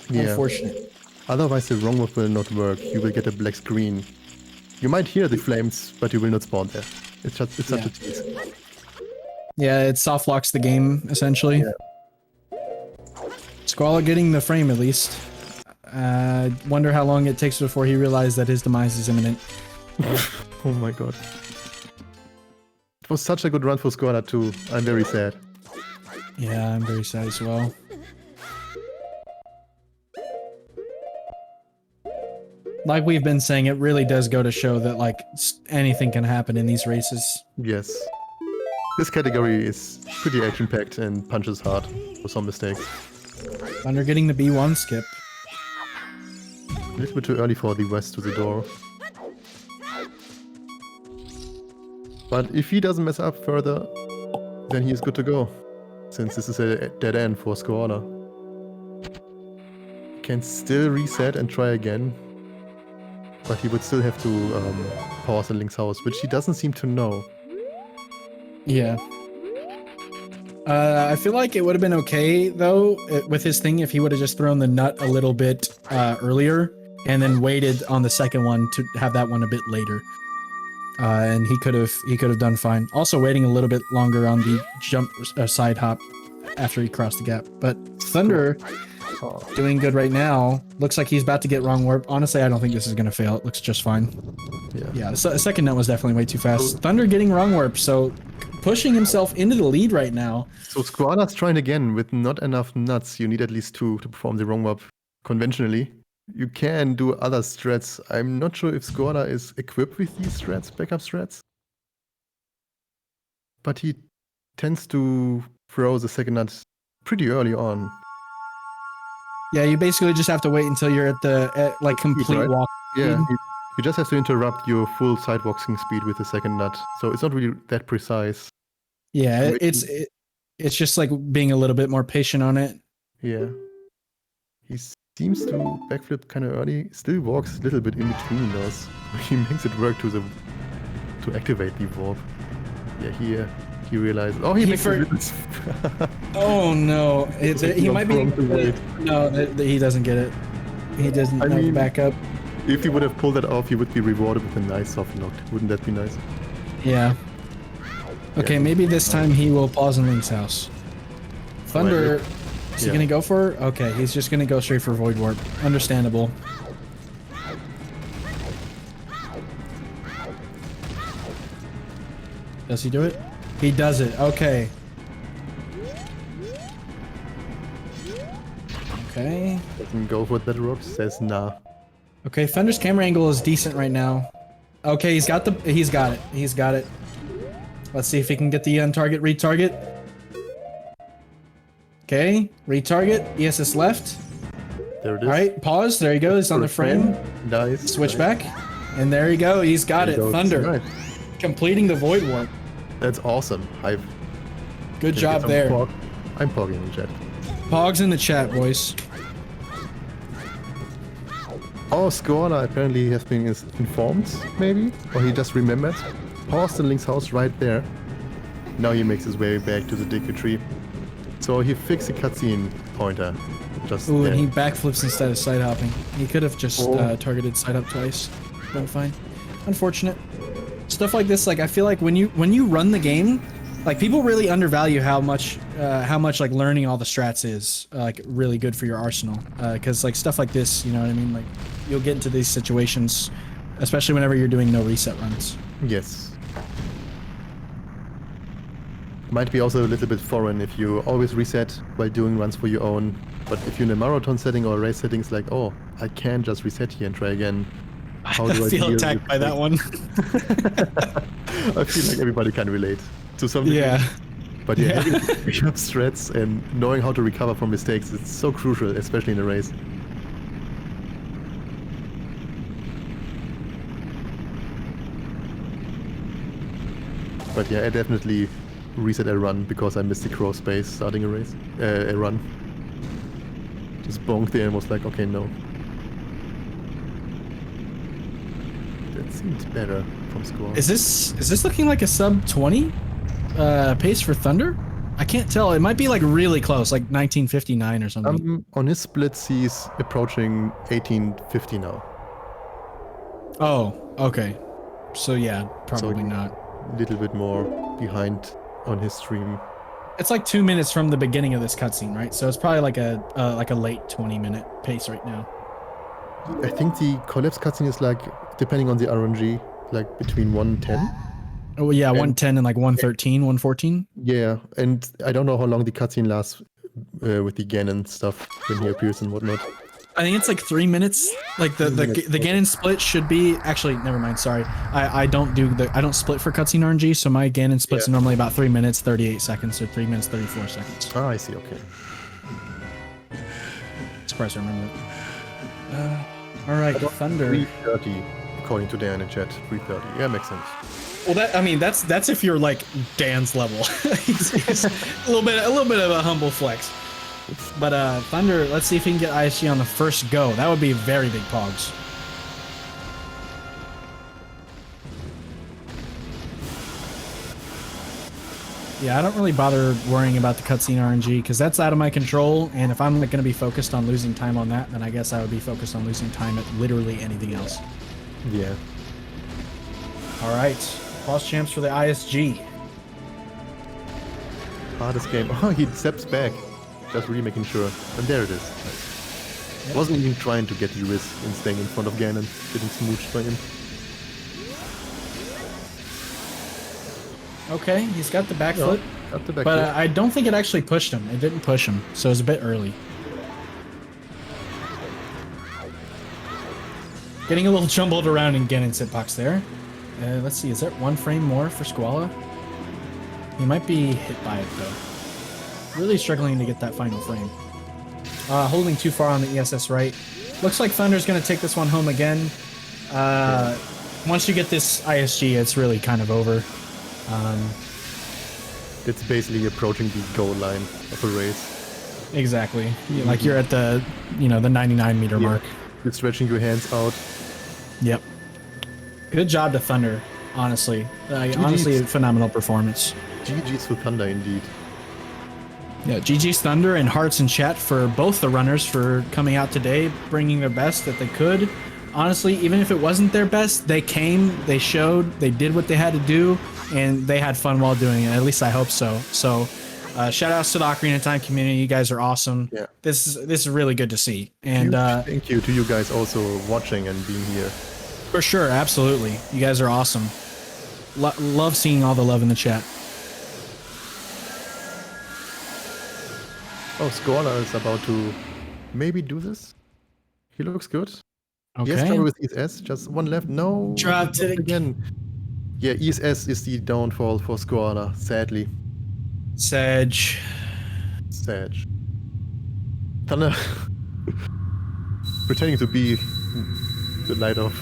Yeah. Unfortunate. Otherwise the wrong move will not work. You will get a black screen. You might hear the flames, but you will not spawn there. It's such a tease. Yeah, it soft locks the game essentially. Yeah. Squall getting the frame at least. Wonder how long it takes before he realized that his demise is imminent. Oh my god. It was such a good run for Squall too. I'm very sad. Yeah, I'm very sad as well. Like we've been saying, it really does go to show that like anything can happen in these races. Yes. This category is pretty action-packed and punches hard for some mistakes. Thunder getting the B1 skip. A little bit too early for the West to the door. But if he doesn't mess up further, then he is good to go. Since this is a dead end for Skoala. Can still reset and try again. But he would still have to pause in Link's house, which he doesn't seem to know. Yeah. I feel like it would have been okay, though, with his thing if he would have just thrown the nut a little bit earlier and then waited on the second one to have that one a bit later. And he could have done fine. Also waiting a little bit longer on the jump side hop after he crossed the gap. But Thunder doing good right now. Looks like he's about to get wrong warp. Honestly, I don't think this is gonna fail. It looks just fine. Yeah, the second nut was definitely way too fast. Thunder getting wrong warp, so pushing himself into the lead right now. So Skoala's trying again with not enough nuts. You need at least 2 to perform the wrong warp conventionally. You can do other strats. I'm not sure if Skoala is equipped with these strats, backup strats. But he tends to throw the second nut pretty early on. Yeah, you basically just have to wait until you're at the like complete right? walk. Yeah, you just have to interrupt your full sidewalking speed with the second nut. So it's not really that precise. Yeah, it's just like being a little bit more patient on it. Yeah. He seems to backflip kind of early. Still walks a little bit in between those. He makes it work to activate the warp. Yeah, he realizes. Oh, he makes it. Oh no! He might be. No, he doesn't get it. He doesn't know back up. If he would have pulled that off, he would be rewarded with a nice soft knock. Wouldn't that be nice? Yeah. Okay, yeah. Maybe this time he will pause in Link's house. Thunder. Is he gonna go for? Okay, he's just gonna go straight for Void Warp. Understandable. Does he do it? He does it. Okay. Okay. Doesn't go for that rock. Says nah. Okay, Thunder's camera angle is decent right now. Okay, he's got it. Let's see if he can get the target retarget. Okay, retarget. ESS left. There it is. All right, pause. There you go. He's on the frame. Nice. Switch back. And there you go. He's got it. Thunder. Right. Completing the Void Warp. That's awesome. Good job there. I'm pogging in the chat. Pogs in the chat, boys. Oh, Skoala apparently has been informed, maybe? Or he just remembered. Paused in Link's house right there. Now he makes his way back to the Deku tree. So he fixed the cutscene pointer. Ooh, and he backflips instead of side hopping. He could have just targeted side hop twice. Been fine. Unfortunate. Stuff like this, like I feel like when you run the game, like people really undervalue how much like learning all the strats is like really good for your arsenal. Because like stuff like this, you know what I mean? Like you'll get into these situations, especially whenever you're doing no reset runs. Yes. Might be also a little bit foreign if you always reset while doing runs for your own. But if you're in a marathon setting or a race setting, it's like, oh, I can just reset here and try again. How do I feel attacked by that one. I feel like everybody can relate to some degree. Yeah. But yeah, having backup strats and knowing how to recover from mistakes, it's so crucial, especially in a race. But yeah, I definitely reset a run because I missed the crow space starting a race, a run. Just bonked there and was like, okay, no. That seemed better from Skoala. Is this looking like a sub 20 pace for Thunder? I can't tell. It might be like really close, like 1959 or something. On his splits, he's approaching 1850 now. Oh, okay. So yeah, probably not. A little bit more behind on his stream. It's like 2 minutes from the beginning of this cutscene, right? So it's probably like a late 20-minute pace right now. I think the collapse cutscene is like, depending on the RNG, like between 110. Oh yeah, 110 and like 113, 114. Yeah, and I don't know how long the cutscene lasts with the Ganon stuff when he appears and whatnot. I think it's like 3 minutes. Like the Ganon split should be actually never mind. Sorry, I don't split for cutscene RNG, so my Ganon splits are normally about 3 minutes 38 seconds or 3 minutes 34 seconds. Ah, I see. Okay. Surprised I remember that. All right, Thunder. 330, according to Dan in chat. 330. Yeah, makes sense. Well, that's if you're like Dan's level. he's a little bit of a humble flex. But Thunder, let's see if he can get ISG on the first go. That would be very big pogs. Yeah, I don't really bother worrying about the cutscene RNG because that's out of my control. And if I'm going to be focused on losing time on that, then I guess I would be focused on losing time at literally anything else. Yeah. All right, boss champs for the ISG. Hardest game. Oh, he steps back. Just really making sure. And there it is. Wasn't even trying to get the risk in staying in front of Ganon, getting smooched by him. Okay, he's got the back foot. Got the back But foot. I don't think it actually pushed him. It didn't push him, so it was a bit early. Getting a little jumbled around in Ganon's hitbox there. Let's see, is there one frame more for Skoala? He might be hit by it, though. Really struggling to get that final frame. Holding too far on the ESS right. Looks like Thunder's going to take this one home again. Once you get this ISG, it's really kind of over. It's basically approaching the goal line of a race. Exactly. Like you're at the, the 99 meter mark. You're stretching your hands out. Yep. Good job to Thunder, honestly. Honestly, a phenomenal performance. GG's for Thunder, indeed. Yeah, GG's Thunder and hearts in chat for both the runners for coming out today, bringing their best that they could. Honestly, even if it wasn't their best, they came, they showed, they did what they had to do, and they had fun while doing it. At least I hope so. So, shout outs to the Ocarina Time community. You guys are awesome. Yeah. This is really good to see. And thank you to you guys also watching and being here. For sure, absolutely. You guys are awesome. Love seeing all the love in the chat. Oh, Skoala is about to maybe do this. He looks good. Okay. Yes, trouble with ESS. Just one left. No. Dropped it again. Yeah, ESS is the downfall for Skoala, sadly. Sedge. Thunder pretending to be the knight of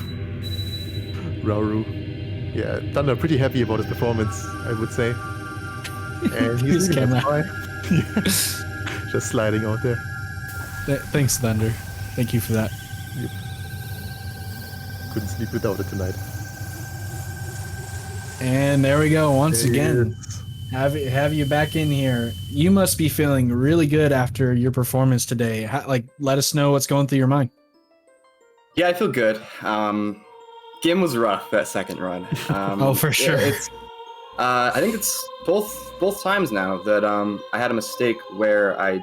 Rauru. Yeah, Thunder pretty happy about his performance, I would say. And he's camera. Just sliding out there. Thanks, Thunder. Thank you for that. Yep. Couldn't sleep without it tonight. And there we go once again. Have you back in here. You must be feeling really good after your performance today. Let us know what's going through your mind. Yeah, I feel good. Game was rough that second run. Oh, for sure. I think it's both times now that I had a mistake where I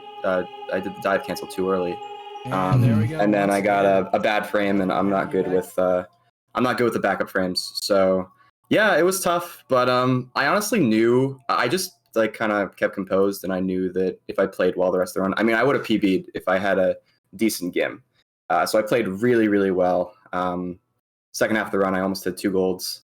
did the dive cancel too early. There we go. And then I got a bad frame, and I'm not good with the backup frames. So yeah, it was tough, but I honestly knew I just kind of kept composed, and I knew that if I played well the rest of the run, I mean, I would have PB'd if I had a decent gim. So I played really, really well. Second half of the run, I almost had 2 golds.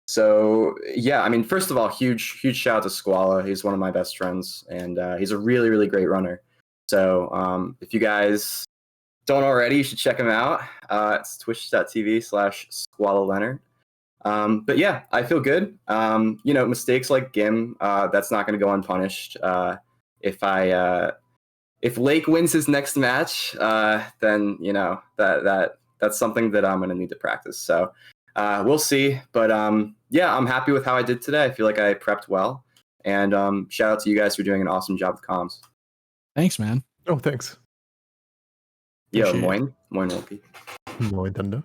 So yeah, I mean, first of all, huge shout out to Skoala. He's one of my best friends, and he's a really, really great runner. So if you guys don't already, you should check him out. It's twitch.tv/SkoalaLeonhart. But yeah, I feel good. Mistakes like Gim, that's not going to go unpunished. If Lake wins his next match, then that's something that I'm going to need to practice. So we'll see. But yeah, I'm happy with how I did today. I feel like I prepped well. And shout out to you guys for doing an awesome job with comms. Thanks, man. Oh, thanks. Yo, moin Wolkie. Moin Thunder.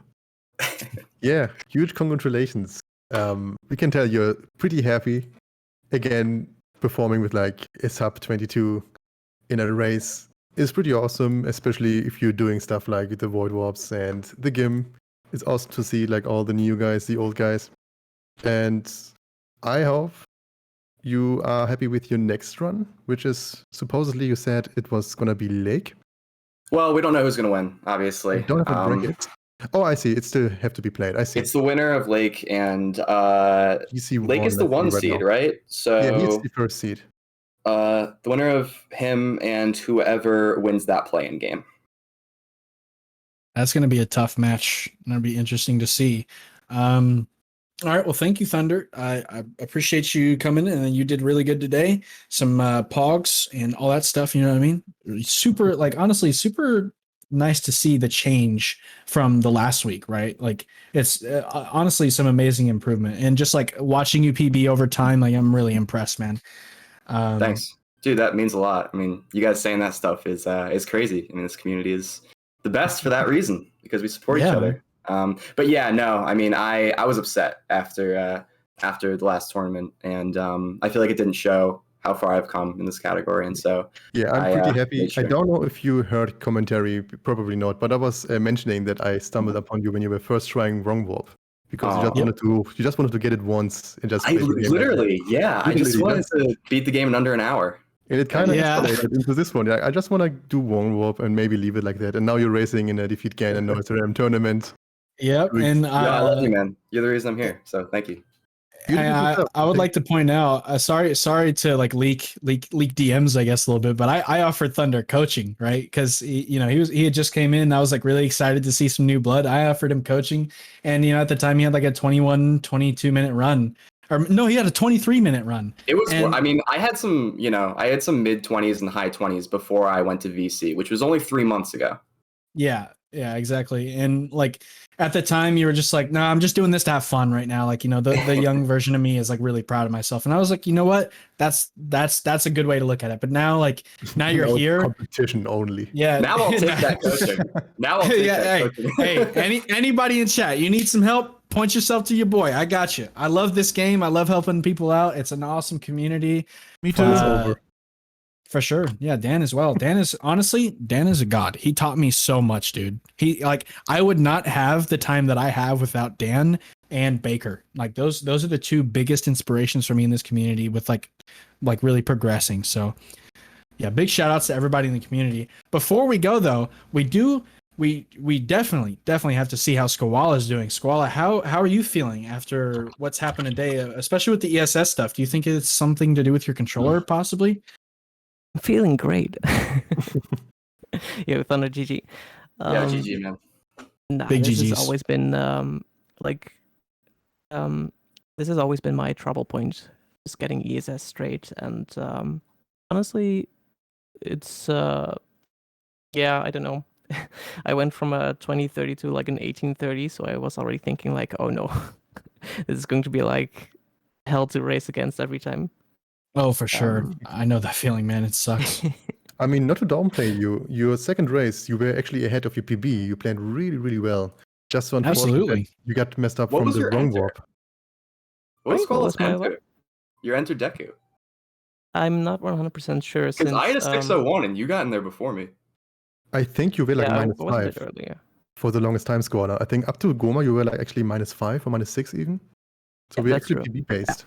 Yeah, huge congratulations. We can tell you're pretty happy. Again, performing with a sub 22 in a race is pretty awesome, especially if you're doing stuff like the Void Warps and the Gim. It's awesome to see all the new guys, the old guys. And I hope you are happy with your next run, which is supposedly you said it was going to be Lake. Well, we don't know who's going to win, obviously. Don't have to break it. Oh, I see. It still have to be played. I see. It's the winner of Lake, and Lake is the 1 seed, right? So yeah, he's the 1st seed. The winner of him and whoever wins that play-in game. That's going to be a tough match. It'll be interesting to see. All right. Well, thank you, Thunder. I appreciate you coming in, and you did really good today. Some pogs and all that stuff. You know what I mean? Super, honestly, super nice to see the change from the last week, right? It's honestly some amazing improvement, and just watching you PB over time, I'm really impressed, man. Thanks, dude. That means a lot. I mean, you guys saying that stuff is crazy. I mean, this community is the best for that reason, because we support each other. But yeah, no, I mean, I was upset after the last tournament, and I feel like it didn't show how far I've come in this category, and so Yeah, I'm pretty happy. made sure. I don't know if you heard commentary, probably not, but I was mentioning that I stumbled upon you when you were first trying Wrong Warp because you just wanted to get it once and just I play the game literally, like that. I just Literally, wanted to beat the game in under an hour. And it kind of Yeah. escalated into this one. I just want to do Wrong Warp and maybe leave it like that. And now you're racing in a defeat Ganon and no SRM tournament. Yep, Good. and I love you, man. You're the reason I'm here. So thank you. I would like to point out, sorry to like leak DMs, I guess, a little bit, but I offered Thunder coaching, right? Because he had just came in. I was like really excited to see some new blood. I offered him coaching, and at the time he had like a 22 minute run, or no, he had a 23-minute run. It was. I mean, I had some mid 20s and high 20s before I went to VC, which was only 3 months ago. Yeah, exactly. And like at the time you were just like, no, I'm just doing this to have fun right now. Like, the young version of me is like really proud of myself. And I was like, you know what? That's a good way to look at it. But now you're here. Competition only. Yeah. Now I'll take that coaching. Now I'll take that coaching. Hey, anybody in chat, you need some help? Point yourself to your boy. I got you. I love this game. I love helping people out. It's an awesome community. Me too. For sure. Yeah, Dan as well. Dan is a god. He taught me so much, dude. I would not have the time that I have without Dan and Baker. Like those are the two biggest inspirations for me in this community with like really progressing. So yeah, big shout outs to everybody in the community. Before we go though, we definitely have to see how Skoala is doing. Skoala, how are you feeling after what's happened today, especially with the ESS stuff? Do you think it's something to do with your controller possibly? I'm feeling great. Yeah, Thunder GG. GG, man. Big this GGs. has always been this has always been my trouble point, just getting ESS straight. And honestly, it's I don't know. I went from a 2030 to like an 1830, so I was already thinking like, oh no, this is going to be like hell to race against every time. Oh, for sure. I know that feeling, man. It sucks. I mean, not to downplay you. Your second race, you were actually ahead of your PB. You played really, really well. Just so unfortunate Absolutely. that you got messed up What from was the your wrong enter? warp. What was Skola's my enter? Your enter Deku. I'm not 100% sure. Because I had a 601 and you got in there before me. I think you were like I minus was a bit 5 earlier. for the longest time scorer. I think up to Goma, you were like actually minus 5 or minus 6 even. So Yeah, we're that's actually true. PB based.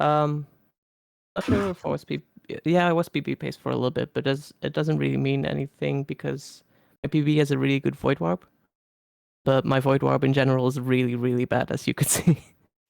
Not sure if I was PB. Yeah, I was PB paced for a little bit, but it doesn't really mean anything because my PB has a really good void warp. But my void warp in general is really, really bad, as you could see.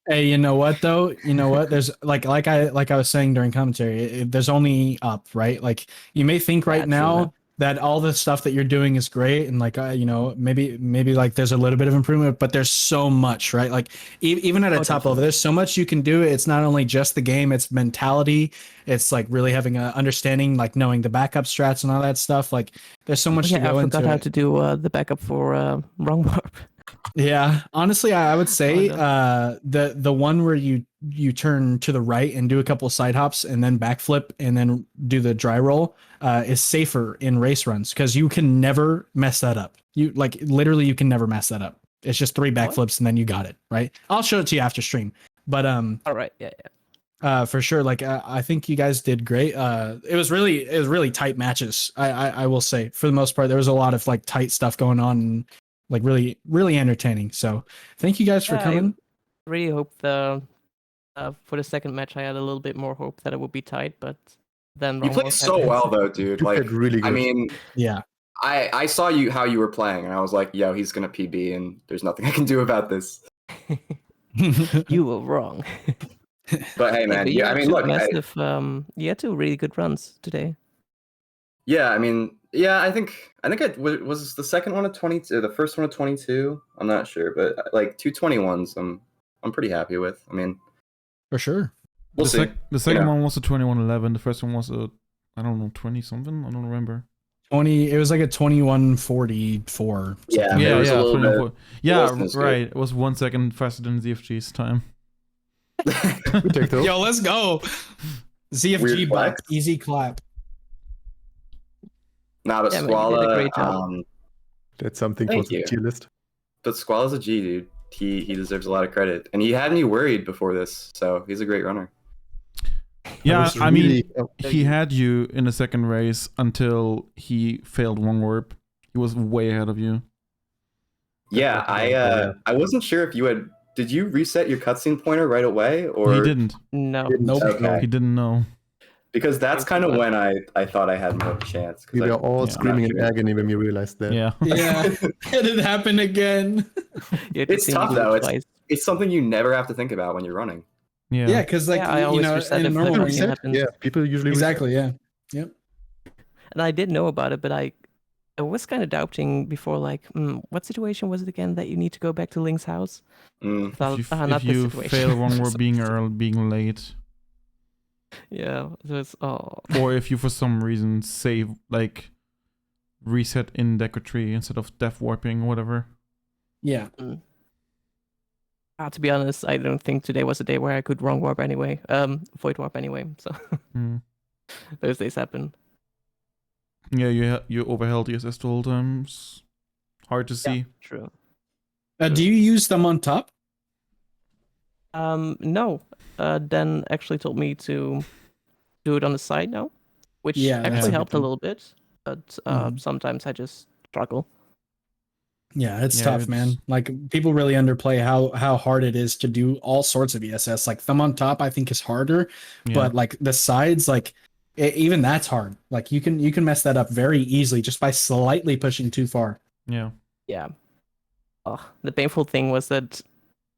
Hey, you know what though? You know what? There's like I was saying during commentary, there's only up, right? Like you may think right That's now true. that all the stuff that you're doing is great and like maybe like there's a little bit of improvement, but there's so much, right? Like even at a top level, there's so much you can do. It's not only just the game, it's mentality. It's like really having a understanding, like knowing the backup strats and all that stuff. Like there's so much to go I into. forgot how to do the backup for wrong warp. Yeah, honestly, I would say Oh, the one where you turn to the right and do a couple of side hops and then backflip and then do the dry roll is safer in race runs because you can never mess that up. You like literally you can never mess that up. It's just 3 backflips and then you got it, right? I'll show it to you after stream. But all right, yeah. for sure, like I think you guys did great. It was really tight matches. I will say for the most part there was a lot of like tight stuff going on. And, like really, really entertaining. So thank you guys for coming. I really hope for the second match I had a little bit more hope that it would be tight, but then You played so well though, dude. You Like played really good. I mean, Yeah. I saw how you were playing and I was like, yo, he's gonna PB and there's nothing I can do about this. You were wrong. But hey man, you I had mean two look, massive, you had 2 really good runs today. I mean, I think it was the second one at 22, the first one at 22. I'm not sure, but like 221s, I'm pretty happy with. I mean, For sure. we'll see. The second one was a 2111. The first one was a, I don't know, 20 something. I don't remember. 20. It was like a 21:44. Yeah, Yeah, there was a little 21. bit. Yeah, wasn't as good. right. It was 1 second faster than ZFG's time. We take those. Yo, let's go. ZFG Weird box, flex. easy clap. Nah, but Yeah, man, you did a great job. Squala, That's something for Thank the you. tier list. but Squala's a G, dude. He deserves a lot of credit, and he had me worried before this, so he's a great runner. Yeah, was I mean, really- he had you in the second race until he failed one warp. He was way ahead of you. Yeah, I wasn't sure if you had. Did you reset your cutscene pointer right away, or He didn't. No. Nope. Okay, He didn't know. because that's kind of But- when I thought I had more of a chance. 'cause We were I- all Yeah. screaming in Not sure. agony when we realized that. Yeah. Yeah, it had happened again. You had to It's see me tough, do it though. twice. It's something you never have to think about when you're running. Yeah. Yeah, because like Yeah, I you always know, reset in a if normal the run, thing yeah, happens. Yeah, people usually reset. exactly, yeah, yep. And I did know about it, but I was kind of doubting before, like, what situation was it again that you need to go back to Link's house? Mm. I thought, If not you this situation. fail one warp, being early, being late, Yeah, so it's or if you for some reason save like reset in Deco Tree instead of death warping, whatever. Yeah, To be honest, I don't think today was a day where I could wrong warp anyway. Void warp anyway. So Hmm. those days happen. Yeah, you overheld ESS the whole time. It's hard to see. True. do you use them on top? No. Dan actually told me to do it on the side now, which Yeah, that's actually a good helped a thing. little bit. But Mhm. sometimes I just struggle. Yeah, it's Yeah, tough, it's- man. Like people really underplay how hard it is to do all sorts of ESS. Like thumb on top, I think is harder, Yeah. but like the sides, like even that's hard. Like you can mess that up very easily just by slightly pushing too far. Yeah. Yeah. The painful thing was that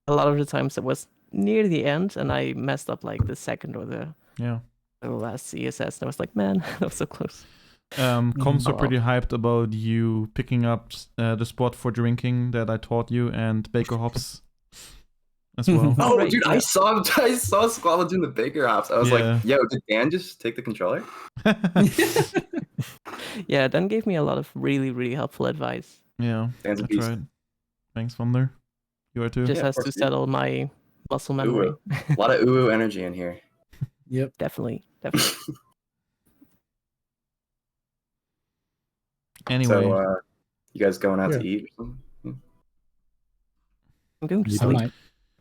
a lot of the times it was near the end, and I messed up like the second or the Yeah. last CSS, and I was like, man, that was so close. Comms are Oh. pretty hyped about you picking up the spot for drinking that I taught you and Baker Hops as well. Oh, Right, dude, yeah. I saw Squala doing the Baker Hops. I was Yeah. like, yo, did Dan just take the controller? Yeah, Dan gave me a lot of really, really helpful advice. Yeah, Dan's a that's beast. right. Thanks, Thunder. You are too. Just Yeah, has of to course, dude. settle my muscle memory. A lot of ooh energy in here. Yep. Definitely. Anyway, So, you guys going out Yeah. to eat or something? I'm going to You I sleep. might.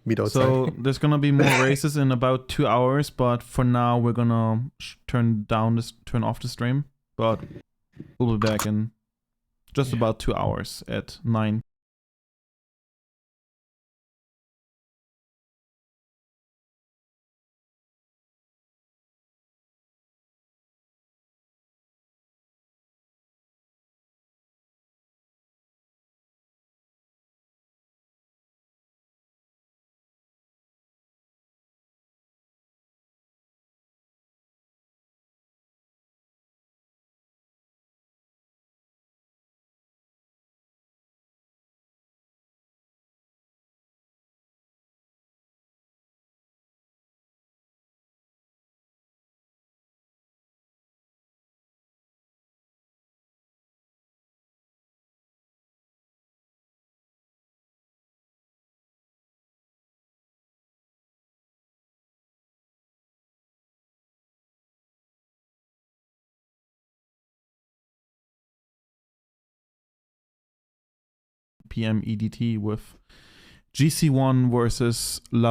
Meet outside. so there's gonna be more races in about 2 hours, but for now we're gonna turn off the stream. But we'll be back in just about 2 hours at 9PM EDT with GC1 versus Level